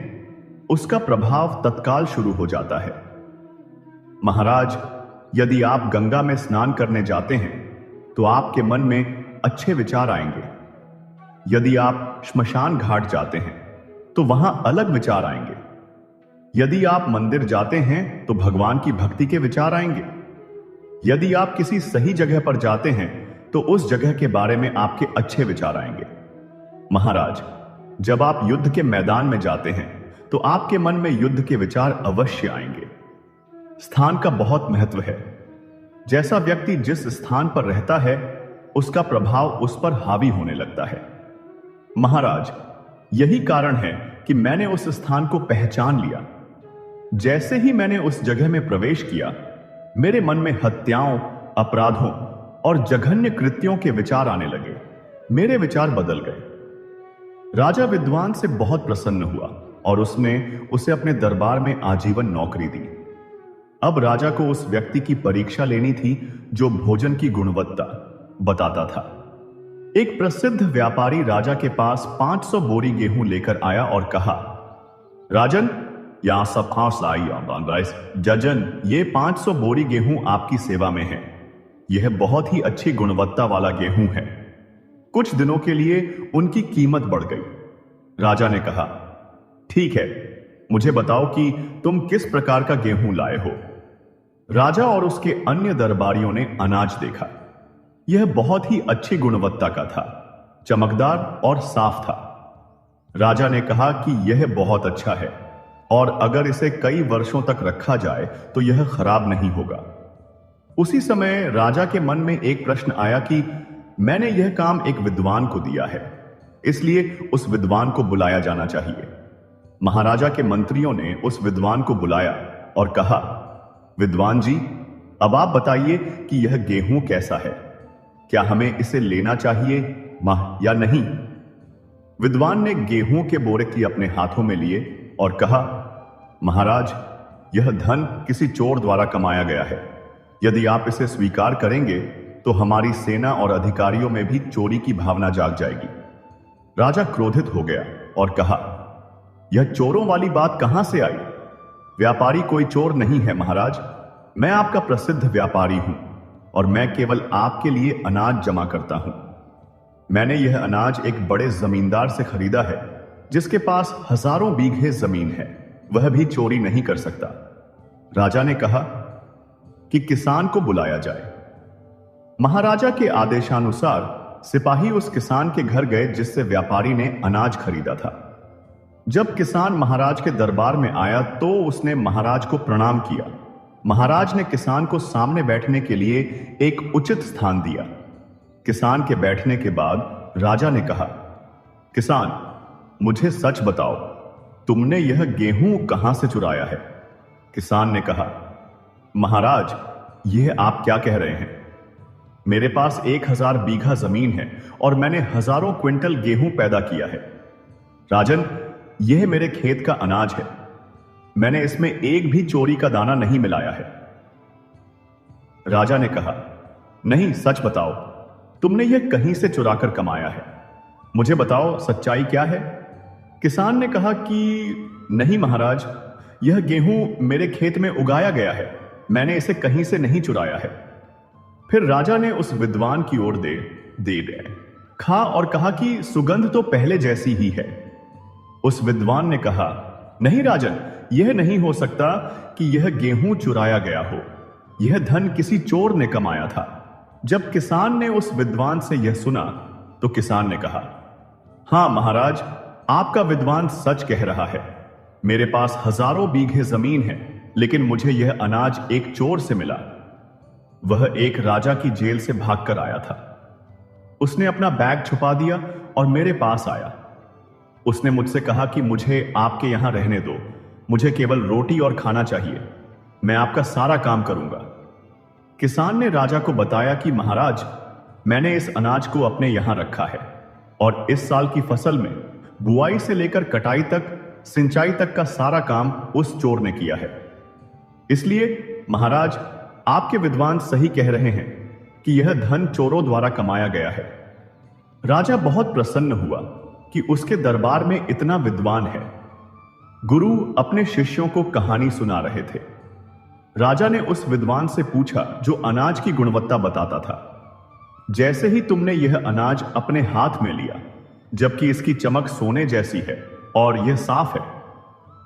उसका प्रभाव तत्काल शुरू हो जाता है। महाराज, यदि आप गंगा में स्नान करने जाते हैं तो आपके मन में अच्छे विचार आएंगे। यदि आप श्मशान घाट जाते हैं तो वहां अलग विचार आएंगे। यदि आप मंदिर जाते हैं तो भगवान की भक्ति के विचार आएंगे। यदि आप किसी सही जगह पर जाते हैं तो उस जगह के बारे में आपके अच्छे विचार आएंगे। महाराज, जब आप युद्ध के मैदान में जाते हैं तो आपके मन में युद्ध के विचार अवश्य आएंगे। स्थान का बहुत महत्व है। जैसा व्यक्ति जिस स्थान पर रहता है उसका प्रभाव उस पर हावी होने लगता है। महाराज, यही कारण है कि मैंने उस स्थान को पहचान लिया। जैसे ही मैंने उस जगह में प्रवेश किया, मेरे मन में हत्याओं, अपराधों और जघन्य कृत्यों के विचार आने लगे। मेरे विचार बदल गए। राजा विद्वान से बहुत प्रसन्न हुआ और उसने उसे अपने दरबार में आजीवन नौकरी दी। अब राजा को उस व्यक्ति की परीक्षा लेनी थी जो भोजन की गुणवत्ता बताता था। एक प्रसिद्ध व्यापारी राजा के पास 500 बोरी गेहूं लेकर आया और कहा, राजन, यहां सब खास लाई जजन, ये 500 बोरी गेहूं आपकी सेवा में है। यह बहुत ही अच्छी गुणवत्ता वाला गेहूं है। कुछ दिनों के लिए उनकी कीमत बढ़ गई। राजा ने कहा, ठीक है, मुझे बताओ कि तुम किस प्रकार का गेहूं लाए हो। राजा और उसके अन्य दरबारियों ने अनाज देखा। यह बहुत ही अच्छी गुणवत्ता का था, चमकदार और साफ था। राजा ने कहा कि यह बहुत अच्छा है और अगर इसे कई वर्षों तक रखा जाए तो यह खराब नहीं होगा। उसी समय राजा के मन में एक प्रश्न आया कि मैंने यह काम एक विद्वान को दिया है, इसलिए उस विद्वान को बुलाया जाना चाहिए। महाराजा के मंत्रियों ने उस विद्वान को बुलाया और कहा, विद्वान जी, अब आप बताइए कि यह गेहूं कैसा है, क्या हमें इसे लेना चाहिए या नहीं। विद्वान ने गेहूं के बोरे की अपने हाथों में लिए और कहा, महाराज, यह धन किसी चोर द्वारा कमाया गया है। यदि आप इसे स्वीकार करेंगे तो हमारी सेना और अधिकारियों में भी चोरी की भावना जाग जाएगी। राजा क्रोधित हो गया और कहा, यह चोरों वाली बात कहां से आई? व्यापारी कोई चोर नहीं है महाराज, मैं आपका प्रसिद्ध व्यापारी हूं और मैं केवल आपके लिए अनाज जमा करता हूं। मैंने यह अनाज एक बड़े जमींदार से खरीदा है जिसके पास हजारों बीघे जमीन है, वह भी चोरी नहीं कर सकता। राजा ने कहा कि किसान को बुलाया जाए। महाराजा के आदेशानुसार सिपाही उस किसान के घर गए जिससे व्यापारी ने अनाज खरीदा था। जब किसान महाराज के दरबार में आया तो उसने महाराज को प्रणाम किया। महाराज ने किसान को सामने बैठने के लिए एक उचित स्थान दिया। किसान के बैठने के बाद राजा ने कहा, किसान, मुझे सच बताओ, तुमने यह गेहूं कहां से चुराया है? किसान ने कहा, महाराज, यह आप क्या कह रहे हैं? मेरे पास 1000 बीघा जमीन है और मैंने हजारों क्विंटल गेहूं पैदा किया है। राजन, यह मेरे खेत का अनाज है, मैंने इसमें एक भी चोरी का दाना नहीं मिलाया है। राजा ने कहा, नहीं, सच बताओ, तुमने यह कहीं से चुराकर कमाया है, मुझे बताओ सच्चाई क्या है? किसान ने कहा कि नहीं महाराज, यह गेहूं मेरे खेत में उगाया गया है, मैंने इसे कहीं से नहीं चुराया है। फिर राजा ने उस विद्वान की ओर दे गए, खा और कहा कि सुगंध तो पहले जैसी ही है। उस विद्वान ने कहा, नहीं राजन, यह नहीं हो सकता कि यह गेहूं चुराया गया हो, यह धन किसी चोर ने कमाया था। जब किसान ने उस विद्वान से यह सुना तो किसान ने कहा, हां महाराज, आपका विद्वान सच कह रहा है, मेरे पास हजारों बीघे जमीन है, लेकिन मुझे यह अनाज एक चोर से मिला। वह एक राजा की जेल से भागकर आया था। उसने अपना बैग छुपा दिया और मेरे पास आया। उसने मुझसे कहा कि मुझे आपके यहां रहने दो, मुझे केवल रोटी और खाना चाहिए, मैं आपका सारा काम करूंगा। किसान ने राजा को बताया कि महाराज, मैंने इस अनाज को अपने यहां रखा है और इस साल की फसल में बुआई से लेकर कटाई तक, सिंचाई तक का सारा काम उस चोर ने किया है। इसलिए महाराज, आपके विद्वान सही कह रहे हैं कि यह धन चोरों द्वारा कमाया गया है। राजा बहुत प्रसन्न हुआ कि उसके दरबार में इतना विद्वान है। गुरु अपने शिष्यों को कहानी सुना रहे थे। राजा ने उस विद्वान से पूछा जो अनाज की गुणवत्ता बताता था, जैसे ही तुमने यह अनाज अपने हाथ में लिया, जबकि इसकी चमक सोने जैसी है और यह साफ है,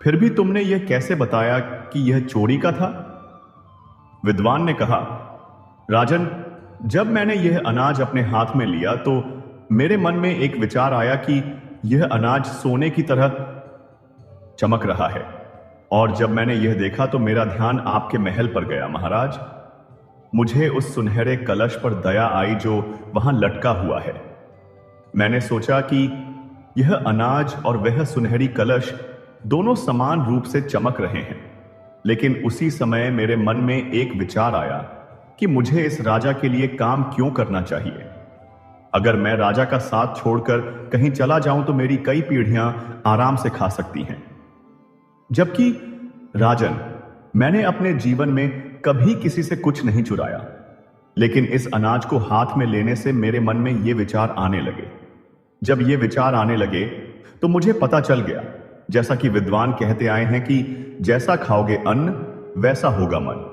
फिर भी तुमने यह कैसे बताया कि यह चोरी का था? विद्वान ने कहा, राजन, जब मैंने यह अनाज अपने हाथ में लिया तो मेरे मन में एक विचार आया कि यह अनाज सोने की तरह चमक रहा है, और जब मैंने यह देखा तो मेरा ध्यान आपके महल पर गया महाराज। मुझे उस सुनहरे कलश पर दया आई जो वहां लटका हुआ है। मैंने सोचा कि यह अनाज और वह सुनहरी कलश दोनों समान रूप से चमक रहे हैं, लेकिन उसी समय मेरे मन में एक विचार आया कि मुझे इस राजा के लिए काम क्यों करना चाहिए। अगर मैं राजा का साथ छोड़कर कहीं चला जाऊं तो मेरी कई पीढ़ियां आराम से खा सकती हैं, जबकि राजन, मैंने अपने जीवन में कभी किसी से कुछ नहीं चुराया, लेकिन इस अनाज को हाथ में लेने से मेरे मन में ये विचार आने लगे। जब ये विचार आने लगे तो मुझे पता चल गया, जैसा कि विद्वान कहते आए हैं कि जैसा खाओगे अन्न वैसा होगा मन।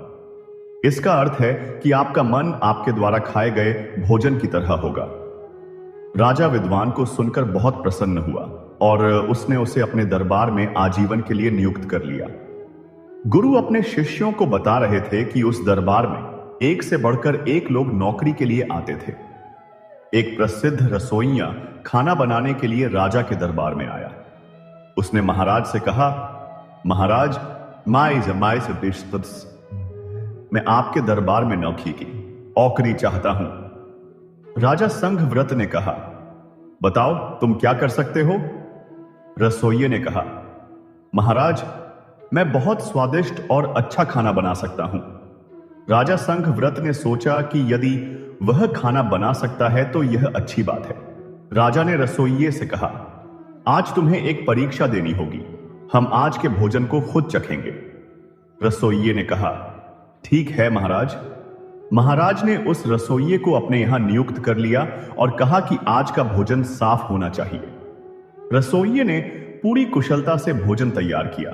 इसका अर्थ है कि आपका मन आपके द्वारा खाए गए भोजन की तरह होगा। राजा विद्वान को सुनकर बहुत प्रसन्न हुआ और उसने उसे अपने दरबार में आजीवन के लिए नियुक्त कर लिया। गुरु अपने शिष्यों को बता रहे थे कि उस दरबार में एक से बढ़कर एक लोग नौकरी के लिए आते थे। एक प्रसिद्ध रसोइया खाना बनाने के लिए राजा के दरबार में आया। उसने महाराज से कहा, महाराज, मैं आपके दरबार में नौकरी की औकरी चाहता हूं। राजा संघव्रत ने कहा, बताओ तुम क्या कर सकते हो? रसोइये ने कहा, महाराज, मैं बहुत स्वादिष्ट और अच्छा खाना बना सकता हूं। राजा संघव्रत ने सोचा कि यदि वह खाना बना सकता है तो यह अच्छी बात है। राजा ने रसोइये से कहा, आज तुम्हें एक परीक्षा देनी होगी, हम आज के भोजन को खुद चखेंगे। रसोइये ने कहा, ठीक है महाराज। महाराज ने उस रसोइये को अपने यहां नियुक्त कर लिया और कहा कि आज का भोजन साफ होना चाहिए। रसोइये ने पूरी कुशलता से भोजन तैयार किया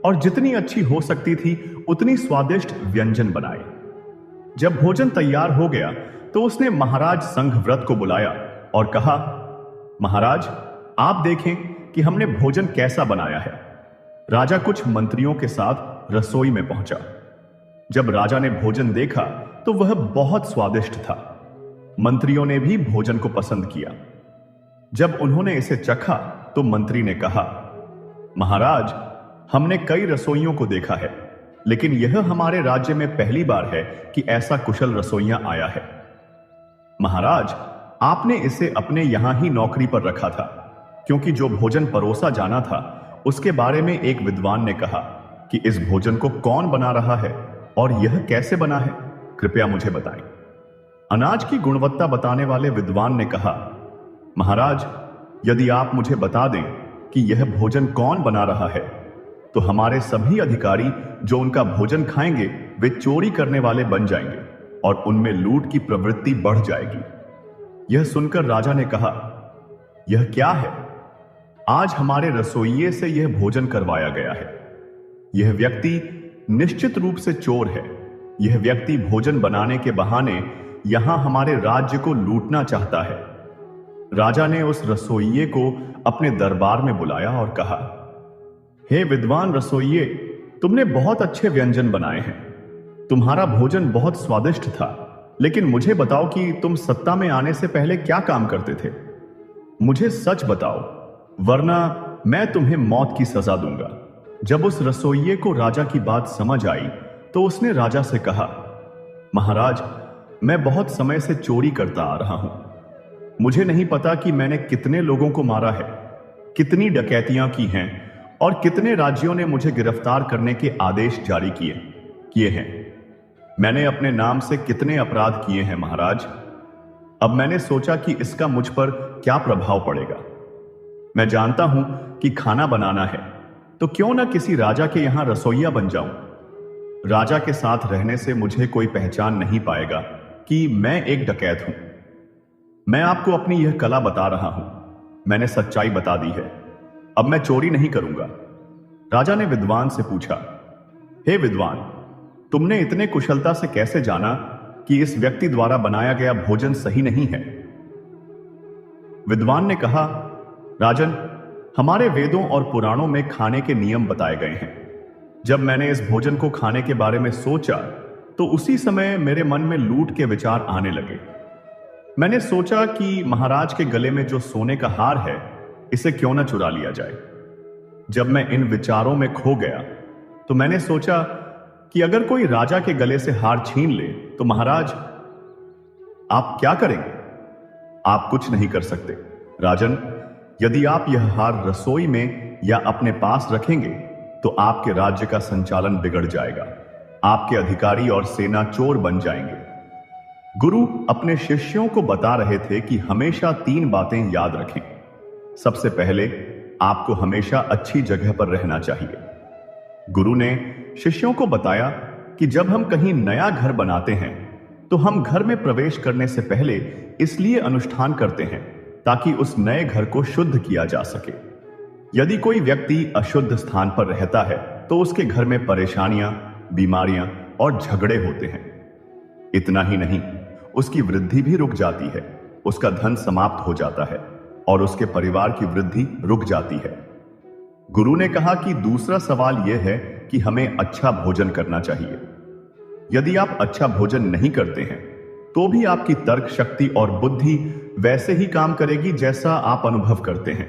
और जितनी अच्छी हो सकती थी उतनी स्वादिष्ट व्यंजन बनाए। जब भोजन तैयार हो गया तो उसने महाराज संघव्रत को बुलाया और कहा, महाराज, आप देखें कि हमने भोजन कैसा बनाया है। राजा कुछ मंत्रियों के साथ रसोई में पहुंचा। जब राजा ने भोजन देखा तो वह बहुत स्वादिष्ट था। मंत्रियों ने भी भोजन को पसंद किया। जब उन्होंने इसे चखा तो मंत्री ने कहा, महाराज, हमने कई रसोइयों को देखा है, लेकिन यह हमारे राज्य में पहली बार है कि ऐसा कुशल रसोइया आया है। महाराज, आपने इसे अपने यहां ही नौकरी पर रखा था, क्योंकि जो भोजन परोसा जाना था उसके बारे में एक विद्वान ने कहा कि इस भोजन को कौन बना रहा है और यह कैसे बना है, कृपया मुझे बताएं। अनाज की गुणवत्ता बताने वाले विद्वान ने कहा, महाराज, यदि आप मुझे बता दें कि यह भोजन कौन बना रहा है तो हमारे सभी अधिकारी जो उनका भोजन खाएंगे वे चोरी करने वाले बन जाएंगे और उनमें लूट की प्रवृत्ति बढ़ जाएगी। यह सुनकर राजा ने कहा, यह क्या है? आज हमारे रसोइये से यह भोजन करवाया गया है। यह व्यक्ति निश्चित रूप से चोर है। यह व्यक्ति भोजन बनाने के बहाने यहां हमारे राज्य को लूटना चाहता है। राजा ने उस रसोइये को अपने दरबार में बुलाया और कहा, हे विद्वान रसोइये, तुमने बहुत अच्छे व्यंजन बनाए हैं। तुम्हारा भोजन बहुत स्वादिष्ट था, लेकिन मुझे बताओ कि तुम सत्ता में आने से पहले क्या काम करते थे? मुझे सच बताओ, वरना मैं तुम्हें मौत की सजा दूंगा। जब उस रसोइये को राजा की बात समझ आई तो उसने राजा से कहा, महाराज, मैं बहुत समय से चोरी करता आ रहा हूं। मुझे नहीं पता कि मैंने कितने लोगों को मारा है, कितनी डकैतियां की हैं और कितने राज्यों ने मुझे गिरफ्तार करने के आदेश जारी किए हैं। मैंने अपने नाम से कितने अपराध किए हैं महाराज। अब मैंने सोचा कि इसका मुझ पर क्या प्रभाव पड़ेगा। मैं जानता हूं कि खाना बनाना है, तो क्यों ना किसी राजा के यहां रसोइया बन जाऊं। राजा के साथ रहने से मुझे कोई पहचान नहीं पाएगा कि मैं एक डकैत हूं। मैं आपको अपनी यह कला बता रहा हूं। मैंने सच्चाई बता दी है। अब मैं चोरी नहीं करूंगा। राजा ने विद्वान से पूछा, हे विद्वान, तुमने इतने कुशलता से कैसे जाना कि इस व्यक्ति द्वारा बनाया गया भोजन सही नहीं है? विद्वान ने कहा, राजन, हमारे वेदों और पुराणों में खाने के नियम बताए गए हैं। जब मैंने इस भोजन को खाने के बारे में सोचा तो उसी समय मेरे मन में लूट के विचार आने लगे। मैंने सोचा कि महाराज के गले में जो सोने का हार है, इसे क्यों न चुरा लिया जाए। जब मैं इन विचारों में खो गया तो मैंने सोचा कि अगर कोई राजा के गले से हार छीन ले तो महाराज, आप क्या करेंगे? आप कुछ नहीं कर सकते। राजन, यदि आप यह हार रसोई में या अपने पास रखेंगे तो आपके राज्य का संचालन बिगड़ जाएगा। आपके अधिकारी और सेना चोर बन जाएंगे। गुरु अपने शिष्यों को बता रहे थे कि हमेशा 3 बातें याद रखें। सबसे पहले, आपको हमेशा अच्छी जगह पर रहना चाहिए। गुरु ने शिष्यों को बताया कि जब हम कहीं नया घर बनाते हैं तो हम घर में प्रवेश करने से पहले इसलिए अनुष्ठान करते हैं ताकि उस नए घर को शुद्ध किया जा सके। यदि कोई व्यक्ति अशुद्ध स्थान पर रहता है तो उसके घर में परेशानियां, बीमारियां और झगड़े होते हैं। इतना ही नहीं, उसकी वृद्धि भी रुक जाती है, उसका धन समाप्त हो जाता है और उसके परिवार की वृद्धि रुक जाती है। गुरु ने कहा कि दूसरा सवाल यह है कि हमें अच्छा भोजन करना चाहिए। यदि आप अच्छा भोजन नहीं करते हैं तो भी आपकी तर्क शक्ति और बुद्धि वैसे ही काम करेगी जैसा आप अनुभव करते हैं।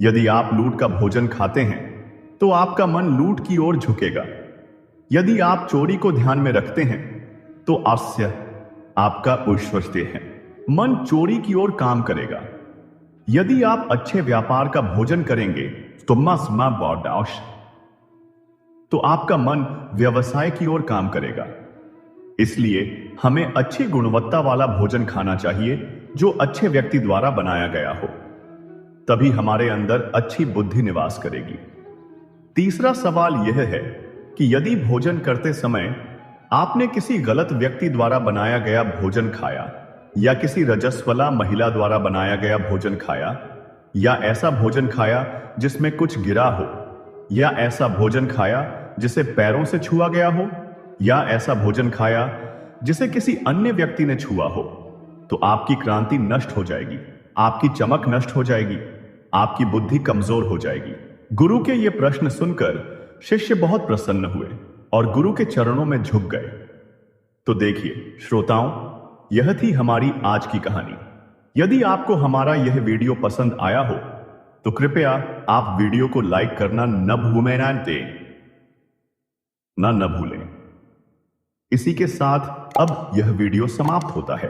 यदि आप लूट का भोजन खाते हैं तो आपका मन लूट की ओर झुकेगा। यदि आप चोरी को ध्यान में रखते हैं तो आस्य आपका उश्वस्ते है, मन चोरी की ओर काम करेगा। यदि आप अच्छे व्यापार का भोजन करेंगे तो आपका मन व्यवसाय की ओर काम करेगा। इसलिए हमें अच्छी गुणवत्ता वाला भोजन खाना चाहिए जो अच्छे व्यक्ति द्वारा बनाया गया हो, तभी हमारे अंदर अच्छी बुद्धि निवास करेगी। तीसरा सवाल यह है कि यदि भोजन करते समय आपने किसी गलत व्यक्ति द्वारा बनाया गया भोजन खाया या किसी रजस्वला महिला द्वारा बनाया गया भोजन खाया या ऐसा भोजन खाया जिसमें कुछ गिरा हो या ऐसा भोजन खाया जिसे पैरों से छुआ गया हो या ऐसा भोजन खाया जिसे किसी अन्य व्यक्ति ने छुआ हो, तो आपकी क्रांति नष्ट हो जाएगी, आपकी चमक नष्ट हो जाएगी, आपकी बुद्धि कमजोर हो जाएगी। गुरु के ये प्रश्न सुनकर शिष्य बहुत प्रसन्न हुए और गुरु के चरणों में झुक गए। तो देखिए श्रोताओं, यह थी हमारी आज की कहानी। यदि आपको हमारा यह वीडियो पसंद आया हो तो कृपया आप वीडियो को लाइक करना न भूलें। इसी के साथ अब यह वीडियो समाप्त होता है।